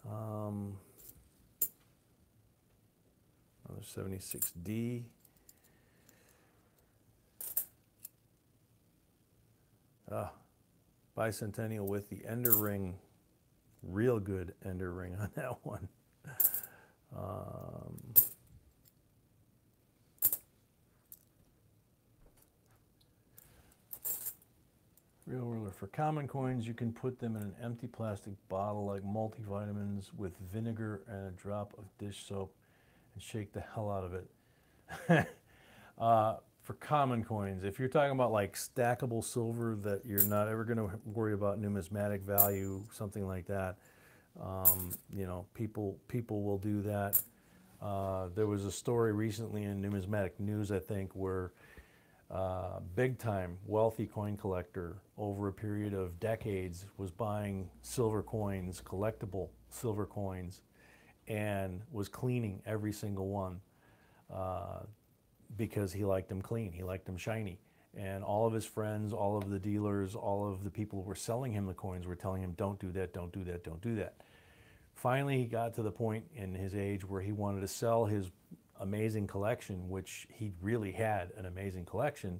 Another 76D. Bicentennial with the ender ring. Real good ender ring on that one. Real ruler. For common coins, you can put them in an empty plastic bottle like multivitamins with vinegar and a drop of dish soap and shake the hell out of it. For common coins, if you're talking about like stackable silver that you're not ever going to worry about numismatic value, something like that, you know, people will do that. There was a story recently in Numismatic News, I think, where big time wealthy coin collector over a period of decades was buying silver coins, collectible silver coins, and was cleaning every single one because he liked them clean, he liked them shiny. And all of his friends, all of the dealers, all of the people who were selling him the coins were telling him, don't do that, don't do that, don't do that. Finally, he got to the point in his age where he wanted to sell his amazing collection, which he really had an amazing collection.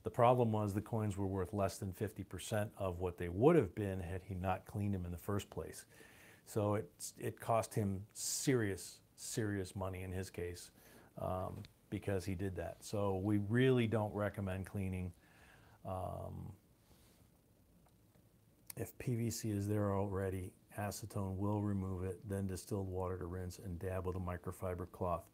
The problem was the coins were worth less than 50% of what they would have been had he not cleaned them in the first place. So it cost him serious money in his case because he did that. So we really don't recommend cleaning. If PVC is there already, acetone will remove it, then distilled water to rinse and dab with a microfiber cloth.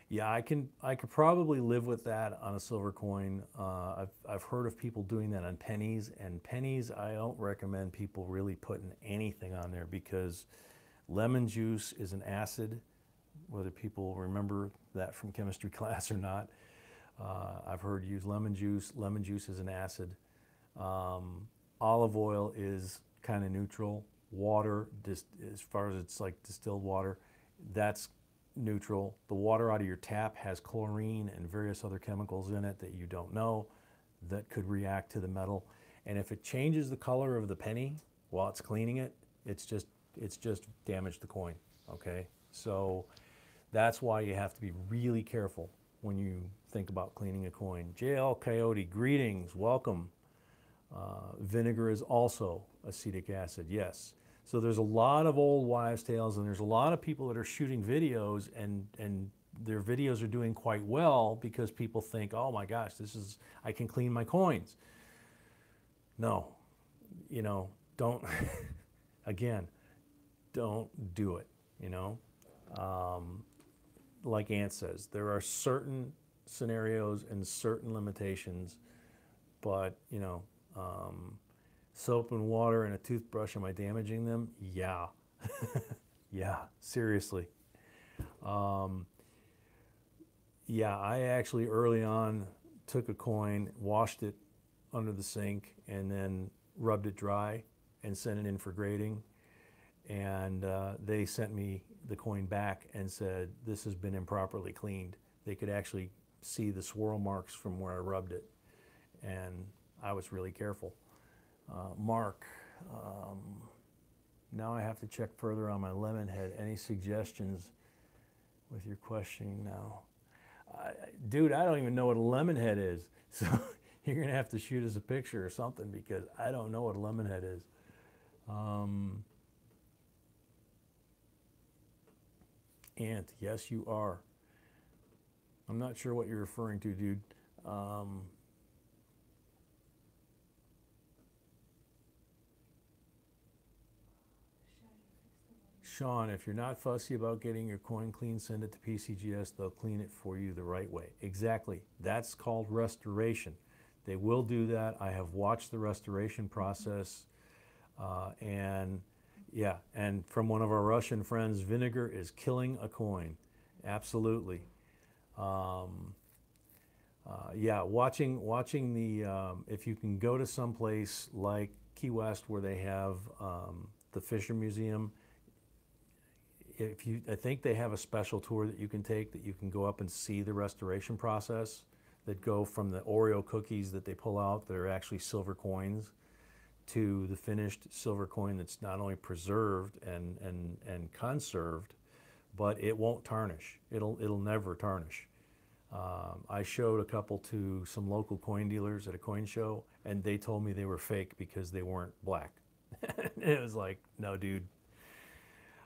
Yeah, I could probably live with that on a silver coin. I've heard of people doing that on pennies, and pennies I don't recommend people really putting anything on there because lemon juice is an acid, whether people remember that from chemistry class or not. I've heard use lemon juice. Lemon juice is an acid. Olive oil is kind of neutral. Water, as far as it's like distilled water, that's neutral. The water out of your tap has chlorine and various other chemicals in it that you don't know that could react to the metal. And if it changes the color of the penny while it's cleaning it, it's just damaged the coin, okay? So that's why you have to be really careful when you think about cleaning a coin. JL Coyote, greetings, welcome. Vinegar is also acetic acid, yes. So there's a lot of old wives' tales, and there's a lot of people that are shooting videos and their videos are doing quite well because people think, oh my gosh, I can clean my coins. No, you know, don't, again, don't do it, you know. Like Ant says, there are certain scenarios and certain limitations, but, you know, soap and water and a toothbrush, am I damaging them? Yeah. Yeah, seriously. Yeah, I actually early on took a coin, washed it under the sink, and then rubbed it dry and sent it in for grading. And they sent me the coin back and said, this has been improperly cleaned. They could actually see the swirl marks from where I rubbed it. And I was really careful. Mark, now I have to check further on my lemon head. Any suggestions with your questioning now? Dude, I don't even know what a lemon head is. So you're gonna have to shoot us a picture or something because I don't know what a lemon head is. Ant, yes you are. I'm not sure what you're referring to, dude. Sean, if you're not fussy about getting your coin clean, send it to PCGS. They'll clean it for you the right way. Exactly. That's called restoration. They will do that. I have watched the restoration process. And yeah, and from one of our Russian friends, vinegar is killing a coin. Absolutely. Yeah, watching the, if you can go to some place like Key West where they have the Fisher Museum, I think they have a special tour that you can take that you can go up and see the restoration process that go from the Oreo cookies that they pull out that are actually silver coins to the finished silver coin that's not only preserved and conserved, but it won't tarnish. It'll never tarnish. I showed a couple to some local coin dealers at a coin show, and they told me they were fake because they weren't black. It was like, no, dude.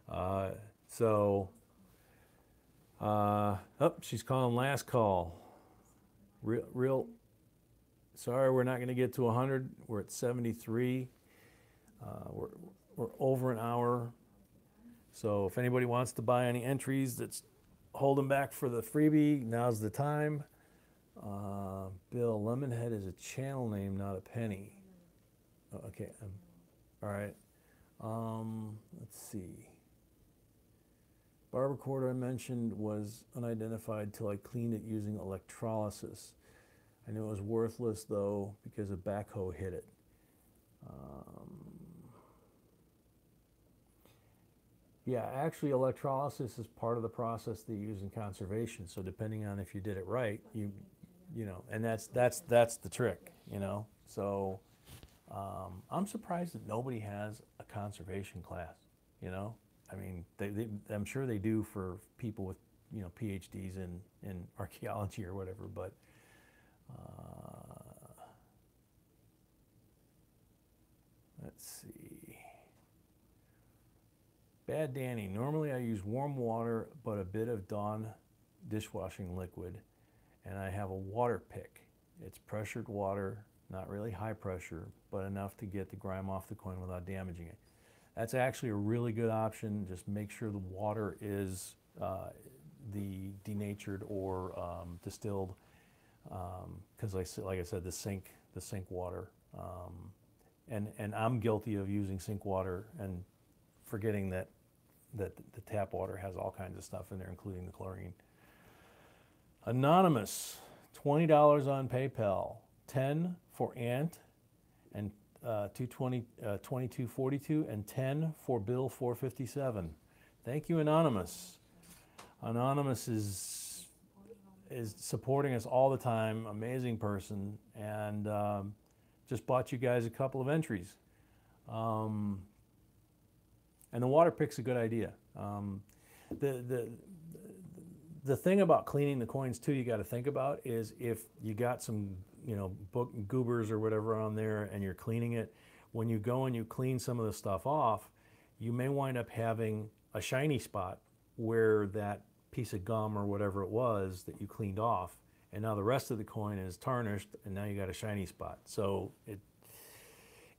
Oh, she's calling last call. Sorry, we're not going to get to 100. We're at 73. We're over an hour. So if anybody wants to buy any entries that's holding back for the freebie, now's the time. Bill, Lemonhead is a channel name, not a penny. Oh, okay, all right. Let's see. Barber cord I mentioned was unidentified till I cleaned it using electrolysis. I knew it was worthless though because a backhoe hit it. Yeah, actually electrolysis is part of the process they use in conservation. So depending on if you did it right, you know, and that's the trick, you know. So I'm surprised that nobody has a conservation class, you know. I mean, I'm sure they do for people with, you know, PhDs in archaeology or whatever, but let's see. Bad Danny, normally I use warm water, but a bit of Dawn dishwashing liquid, and I have a water pick. It's pressured water, not really high pressure, but enough to get the grime off the coin without damaging it. That's actually a really good option. Just make sure the water is the denatured or distilled, because like I said, the sink water, and I'm guilty of using sink water and forgetting that the tap water has all kinds of stuff in there, including the chlorine. Anonymous, $20 on PayPal, 10 for Ant, and 2242, and 10 for Bill 457. Thank you, Anonymous. Anonymous is supporting us all the time. Amazing person, and just bought you guys a couple of entries. And the water pick's a good idea. The thing about cleaning the coins too, you got to think about is if you got some, you know, goobers or whatever on there and you're cleaning it, when you go and you clean some of the stuff off, you may wind up having a shiny spot where that piece of gum or whatever it was that you cleaned off, and now the rest of the coin is tarnished, and now you got a shiny spot. So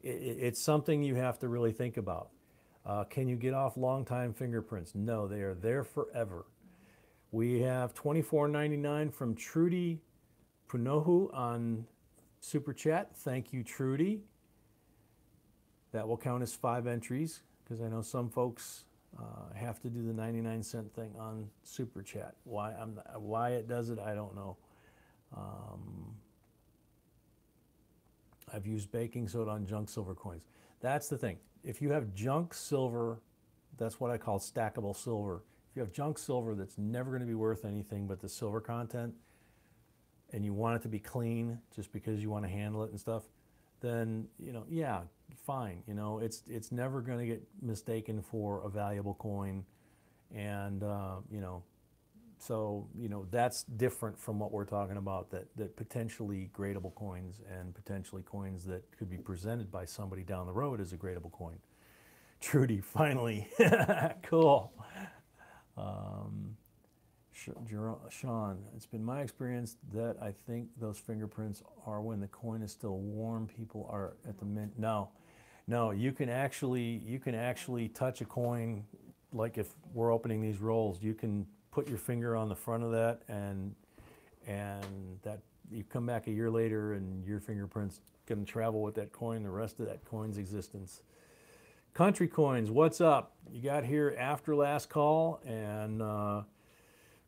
it's something you have to really think about. Can you get off long time fingerprints? No, they are there forever. We have $24.99 from Trudy Punohu on Super Chat. Thank you, Trudy. That will count as 5 entries, because I know some folks have to do the 99-cent thing on Super Chat. Why it does it, I don't know. I've used baking soda on junk silver coins. That's the thing. If you have junk silver, that's what I call stackable silver. If you have junk silver that's never going to be worth anything but the silver content, and you want it to be clean just because you want to handle it and stuff, then, you know, yeah, fine. You know, it's never going to get mistaken for a valuable coin. And, you know, so, you know, that's different from what we're talking about, that potentially gradable coins and potentially coins that could be presented by somebody down the road as a gradable coin. Trudy, finally. Cool. Sean, it's been my experience that I think those fingerprints are when the coin is still warm. People are at the mint. No, you can actually touch a coin, like if we're opening these rolls, you can put your finger on the front of that, and that you come back a year later and your fingerprint's going to travel with that coin the rest of that coin's existence. Country Coins, what's up? You got here after last call, and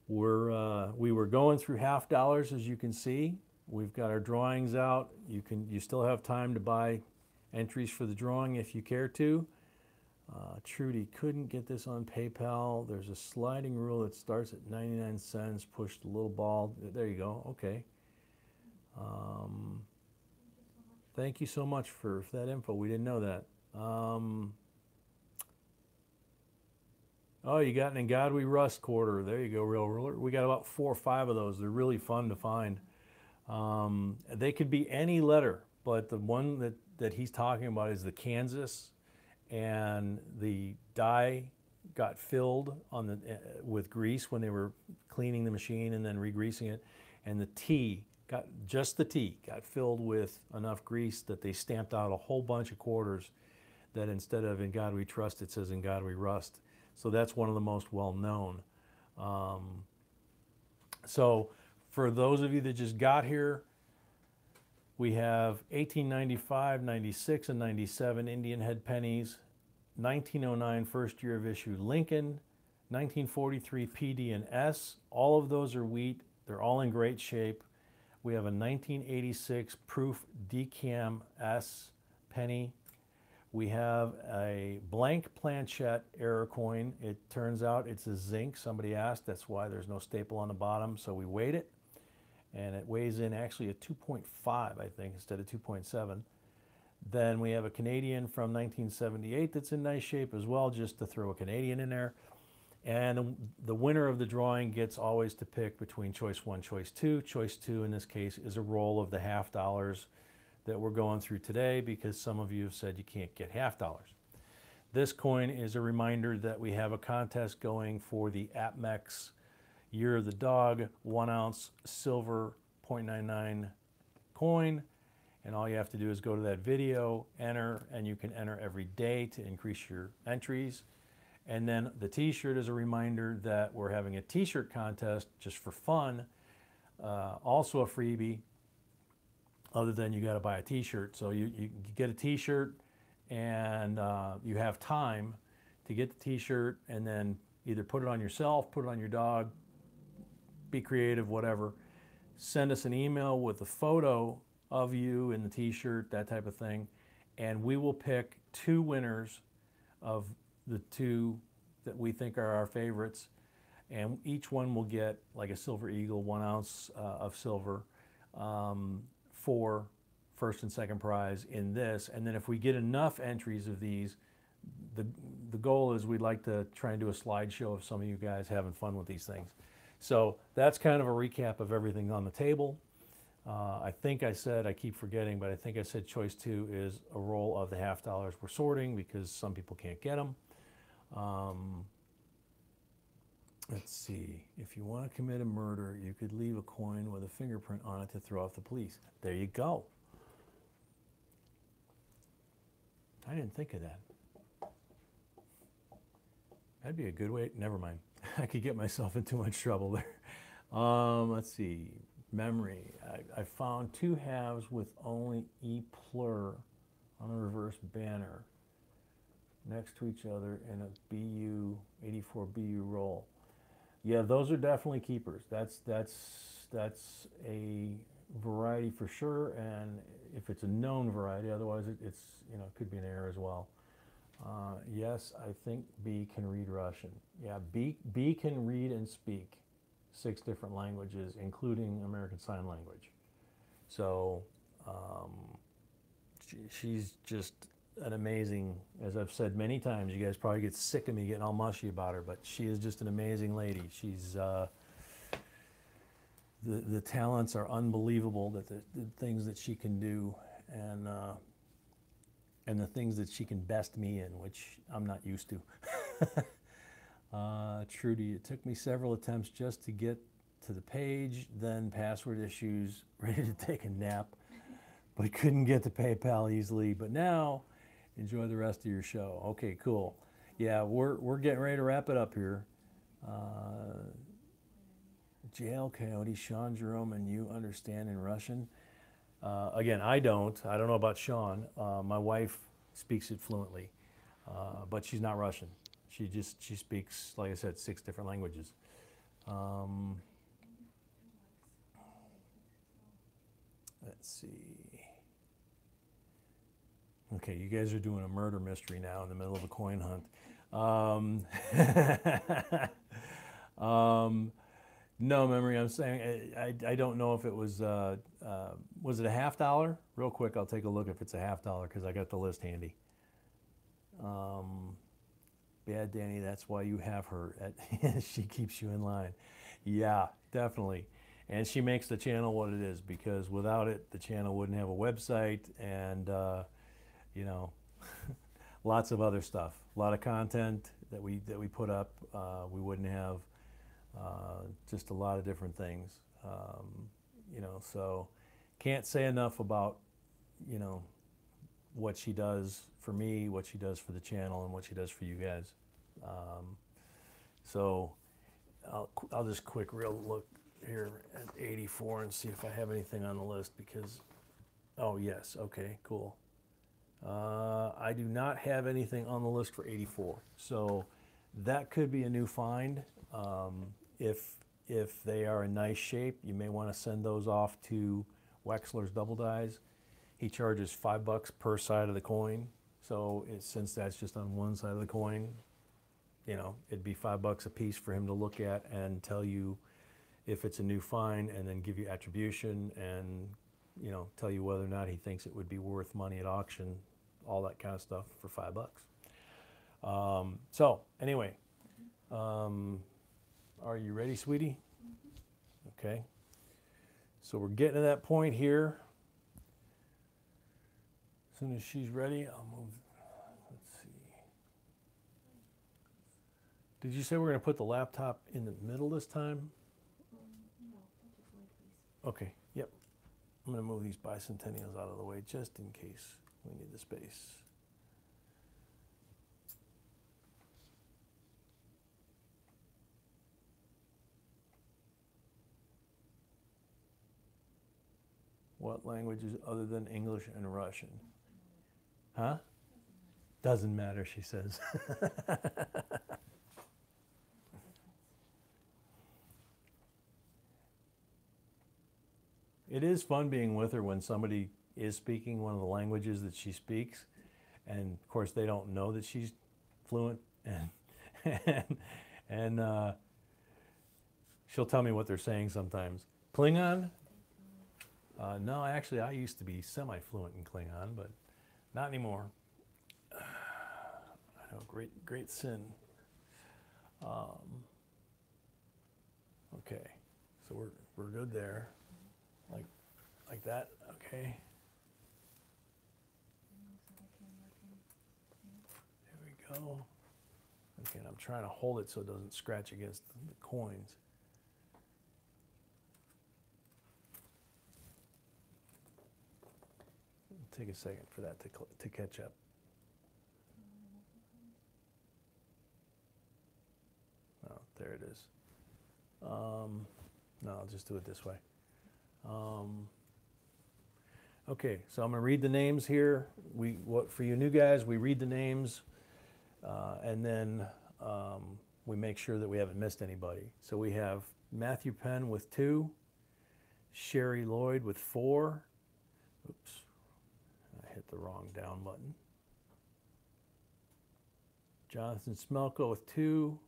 we were going through half dollars, as you can see. We've got our drawings out. You still have time to buy entries for the drawing if you care to. Trudy, couldn't get this on PayPal. There's a sliding rule that starts at 99 cents. Pushed a little ball. There you go. Okay. Thank you so much for that info. We didn't know that. Oh, you got an In God We Rust quarter. There you go, Real Ruler. We got about 4 or 5 of those. They're really fun to find. They could be any letter, but the one that he's talking about is the Kansas, and the die got filled on the with grease when they were cleaning the machine and then re-greasing it, and the T got filled with enough grease that they stamped out a whole bunch of quarters that instead of In God We Trust, it says In God We Rust. So that's one of the most well-known. So for those of you that just got here, we have 1895, 96, and 97 Indian head pennies, 1909 first year of issue Lincoln, 1943 PD and S. All of those are wheat. They're all in great shape. We have a 1986 proof Decam S penny. We have a blank planchette error coin. It turns out it's a zinc. Somebody asked. That's why there's no staple on the bottom. So we weighed it, and it weighs in actually a 2.5, I think, instead of 2.7. Then we have a Canadian from 1978 that's in nice shape as well, just to throw a Canadian in there. And the winner of the drawing gets always to pick between choice 1, choice 2. Choice 2 in this case is a roll of the half dollars that we're going through today, because some of you have said you can't get half dollars. This coin is a reminder that we have a contest going for the APMEX Year of the Dog 1 ounce silver 0.99 coin. And all you have to do is go to that video, enter, and you can enter every day to increase your entries. And then the t-shirt is a reminder that we're having a t-shirt contest just for fun. Also a freebie, other than you got to buy a t-shirt. So you get a t-shirt, and you have time to get the t-shirt, and then either put it on yourself, put it on your dog, be creative, whatever. Send us an email with a photo of you in the t-shirt, that type of thing, and we will pick 2 winners of the 2 that we think are our favorites, and each one will get like a Silver Eagle 1 ounce of silver for first and second prize in this. And then if we get enough entries of these, the goal is we'd like to try and do a slideshow of some of you guys having fun with these things. So that's kind of a recap of everything on the table. I think I said, I keep forgetting, but I think I said choice 2 is a roll of the half dollars we're sorting because some people can't get them. Let's see. If you want to commit a murder, you could leave a coin with a fingerprint on it to throw off the police. There you go. I didn't think of that. That'd be a good way. Never mind. I could get myself in too much trouble there. Let's see. Memory. I found two halves with only E plur on the reverse banner next to each other in a BU 84 BU roll. Yeah, those are definitely keepers. That's a variety for sure, and if it's a known variety, otherwise it's it could be an error as well. Yes, I think B can read Russian. Yeah, B can read and speak 6 different languages, including American Sign Language. So she's just an amazing, as I've said many times, you guys probably get sick of me getting all mushy about her, but she is just an amazing lady. She's the talents are unbelievable, that the things that she can do, and the things that she can best me in, which I'm not used to. Trudy, it took me several attempts just to get to the page, then password issues, ready to take a nap, but couldn't get to PayPal easily. But now, enjoy the rest of your show. Okay, cool. Yeah, we're getting ready to wrap it up here. JL Coyote, Sean Jerome, and you understand in Russian? Again, I don't know about Sean. My wife speaks it fluently, but she's not Russian. She speaks, like I said, 6 different languages. Let's see. Okay, you guys are doing a murder mystery now in the middle of a coin hunt. No, Memory, I'm saying I don't know if it was it a $50? Real quick, I'll take a look if it's a $50 because I got the list handy. Bad Danny, that's why you have her. She keeps you in line. Yeah, definitely. And she makes the channel what it is, because without it, the channel wouldn't have a website and, lots of other stuff. A lot of content that we put up. We wouldn't have just a lot of different things. So can't say enough about, what she does for me, what she does for the channel, and what she does for you guys. So I'll just quick real look here at 84 and see if I have anything on the list, because, oh yes, okay, cool. I do not have anything on the list for 84, so that could be a new find. If they are in nice shape, you may want to send those off to Wexler's Double Dies. He charges $5 per side of the coin, so since that's just on one side of the coin, it'd be $5 a piece for him to look at and tell you if it's a new find, and then give you attribution and tell you whether or not he thinks it would be worth money at auction, all that kind of stuff for $5. So anyway, are you ready, sweetie? Okay. So we're getting to that point here. As soon as she's ready, I'll move. Let's see. Did you say we're going to put the laptop in the middle this time? No, please. Okay, yep. I'm going to move these bicentennials out of the way just in case we need the space. What languages other than English and Russian? Huh? Doesn't matter, she says. It is fun being with her when somebody is speaking one of the languages that she speaks, and of course they don't know that she's fluent, and she'll tell me what they're saying sometimes. Klingon? No, actually I used to be semi-fluent in Klingon, but not anymore. I know, great sin. Okay, so we're good there. Like that, okay. There we go. Again, I'm trying to hold it so it doesn't scratch against the coins. It'll take a second for that to catch up. Oh, there it is. No, I'll just do it this way. Okay, so I'm going to read the names here. For you new guys, we read the names, and then we make sure that we haven't missed anybody. So we have Matthew Penn with 2, Sherry Lloyd with 4. Oops, I hit the wrong down button. Jonathan Smelko with 2,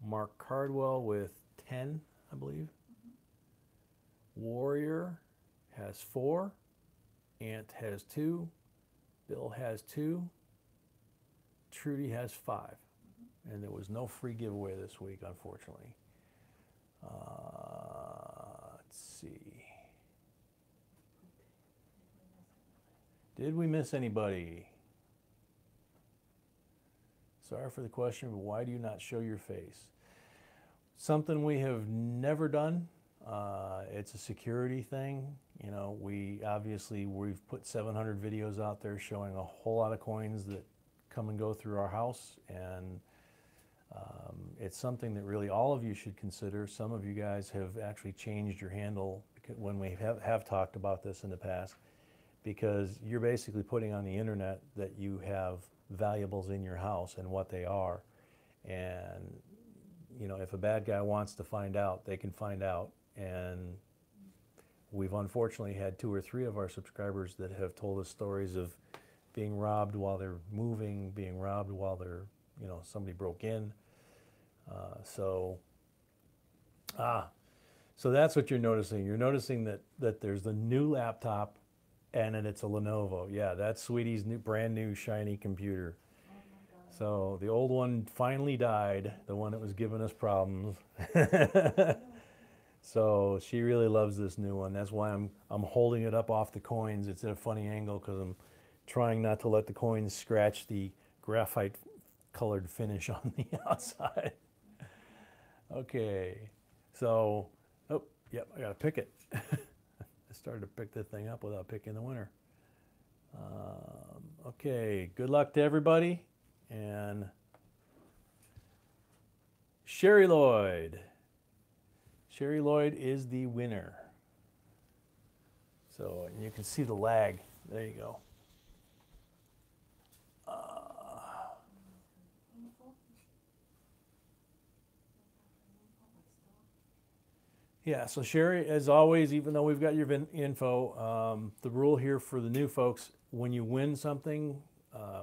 Mark Cardwell with 10, I believe. Warrior has 4. Ant has 2. Bill has 2. Trudy has 5. And there was no free giveaway this week, unfortunately. Let's see. Did we miss anybody? Sorry for the question, but why do you not show your face? Something we have never done. It's a security thing. You know, we've put 700 videos out there showing a whole lot of coins that come and go through our house, and it's something that really all of you should consider. Some of you guys have actually changed your handle when we have talked about this in the past, because you're basically putting on the internet that you have valuables in your house and what they are. And you know, if a bad guy wants to find out, they can find out. And we've unfortunately had 2 or 3 of our subscribers that have told us stories of being robbed while they're moving, being robbed while they're, you know, somebody broke in. So that's what you're noticing. You're noticing that there's the new laptop, and then it's a Lenovo. Yeah, that's Sweetie's brand new shiny computer. So the old one finally died, the one that was giving us problems. So she really loves this new one. That's why I'm holding it up off the coins. It's at a funny angle because I'm trying not to let the coins scratch the graphite colored finish on the outside. Okay, so, oh, yep, I gotta pick it. I started to pick this thing up without picking the winner. Okay, good luck to everybody. And Sherry Lloyd. Sherry Lloyd is the winner. So you can see the lag. There you go. Yeah, so Sherry, as always, even though we've got your info, the rule here for the new folks, when you win something,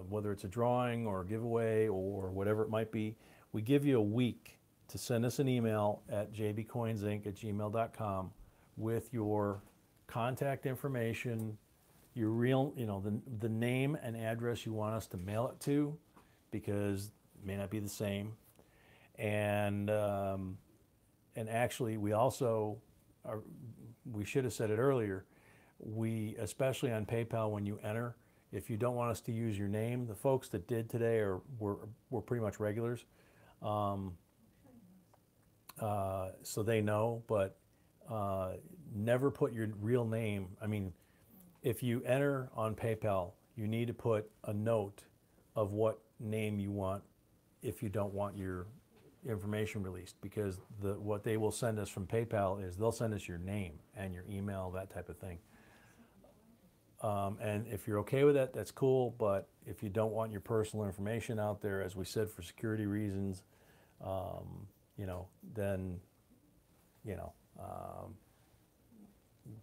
whether it's a drawing or a giveaway or whatever it might be, we give you a week to send us an email at jbcoinsinc@gmail.com with your contact information, your real, you know, the name and address you want us to mail it to, because it may not be the same. And actually, we also we should have said it earlier. We, especially on PayPal, when you enter, if you don't want us to use your name, the folks that did today were pretty much regulars, so they know. But never put your real name. I mean, if you enter on PayPal, you need to put a note of what name you want if you don't want your information released, because what they will send us from PayPal is they'll send us your name and your email, that type of thing. And if you're okay with that, that's cool. But if you don't want your personal information out there, as we said, for security reasons, you know, then, you know,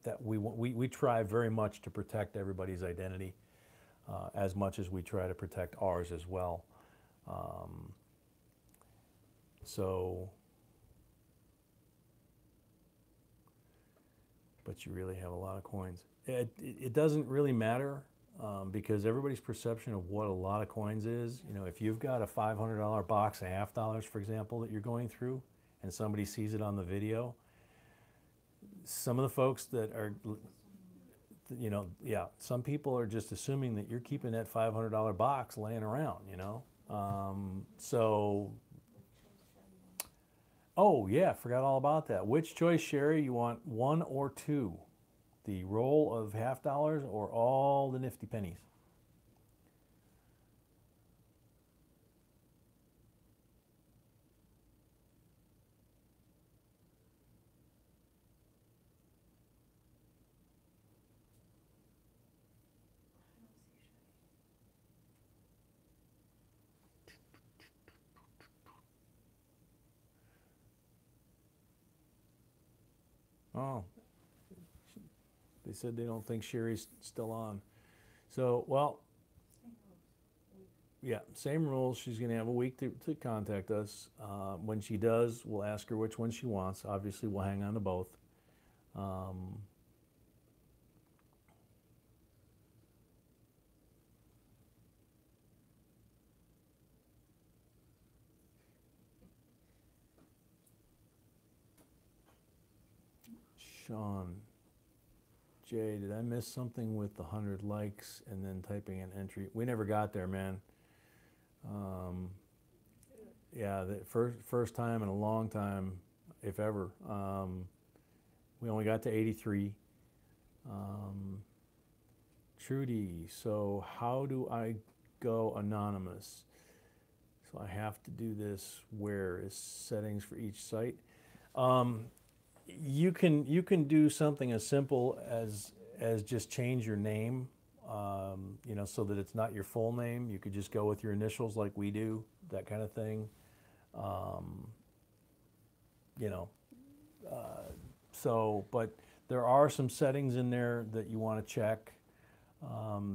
that we try very much to protect everybody's identity, as much as we try to protect ours as well. So, but you really have a lot of coins. It doesn't really matter, because everybody's perception of what a lot of coins is, you know, if you've got a $500 box of $half, for example, that you're going through, and somebody sees it on the video, some of the folks that are, you know, yeah, some people are just assuming that you're keeping that $500 box laying around, you know. So, oh yeah, forgot all about that. Which choice, Sherry? You want 1 or 2? The roll of $half or all the nifty pennies? Oh, they said they don't think Sherry's still on. So, well, yeah, same rules. She's going to have a week to contact us. When she does, we'll ask her which one she wants. Obviously, we'll hang on to both. Sean, Jay, did I miss something with the 100 likes and then typing an entry? We never got there, man. Yeah, the first time in a long time, if ever. We only got to 83. Trudy, so how do I go anonymous? So I have to do this. Where is settings for each site? You can do something as simple as just change your name, you know, so that it's not your full name. You could just go with your initials like we do, that kind of thing. You know, so, but there are some settings in there that you want to check.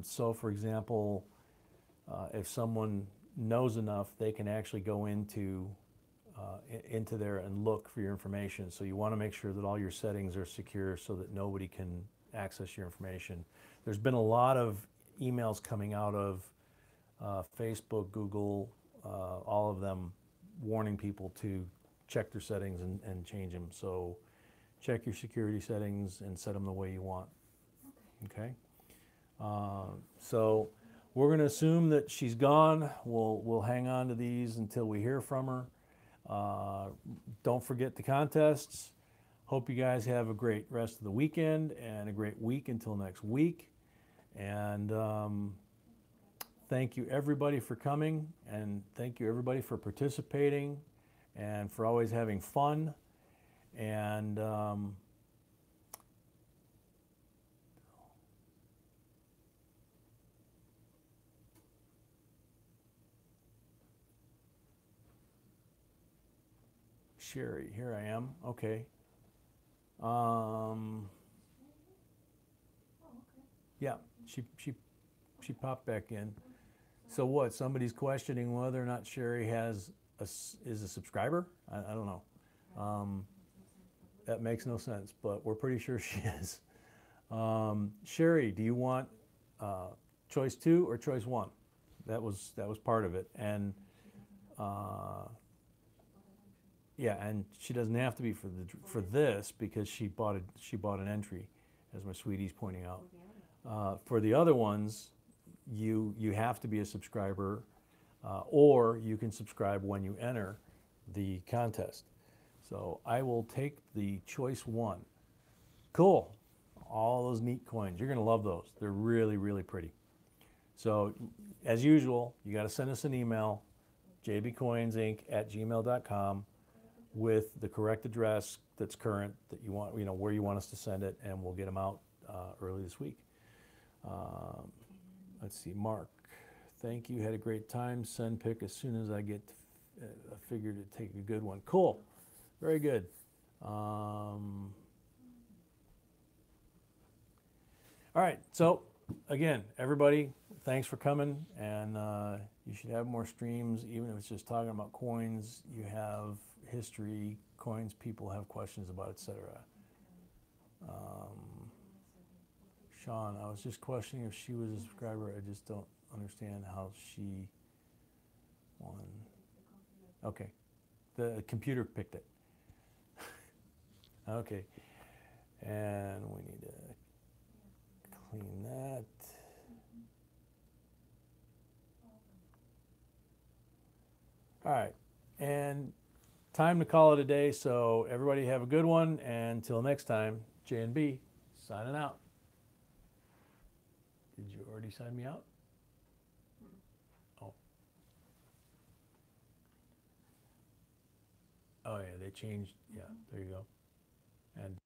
So for example, if someone knows enough, they can actually go into there and look for your information. So you want to make sure that all your settings are secure so that nobody can access your information. There's been a lot of emails coming out of Facebook, Google, all of them warning people to check their settings and change them. So check your security settings and set them the way you want. Okay? So we're going to assume that she's gone. We'll hang on to these until we hear from her. Don't forget the contests. Hope you guys have a great rest of the weekend and a great week until next week. And thank you everybody for coming, and thank you everybody for participating and for always having fun. And Sherry, here I am. Okay. Yeah, she popped back in. So what? Somebody's questioning whether or not Sherry is a subscriber? I don't know. That makes no sense, but we're pretty sure she is. Sherry, do you want choice 2 or choice 1? That was part of it, and yeah, and she doesn't have to be for this because she bought an entry, as my sweetie's pointing out. For the other ones, you have to be a subscriber, or you can subscribe when you enter the contest. So I will take the choice 1. Cool. All those neat coins. You're going to love those. They're really, really pretty. So as usual, you got to send us an email, jbcoinsinc@gmail.com, with the correct address that's current, that you want, you know, where you want us to send it, and we'll get them out early this week. Let's see, Mark, thank you, had a great time. Send pick as soon as I get I figured to take a good one. Cool, very good. All right, so again, everybody, thanks for coming, and you should have more streams, even if it's just talking about coins. You have history, coins people have questions about, etc. Sean, I was just questioning if she was a subscriber. I just don't understand how she won. Okay, the computer picked it. Okay, and we need to clean that. All right, and time to call it a day. So everybody have a good one, and until next time, J and B signing out. Did you already sign me out? Oh. Oh yeah, they changed. Yeah, there you go. And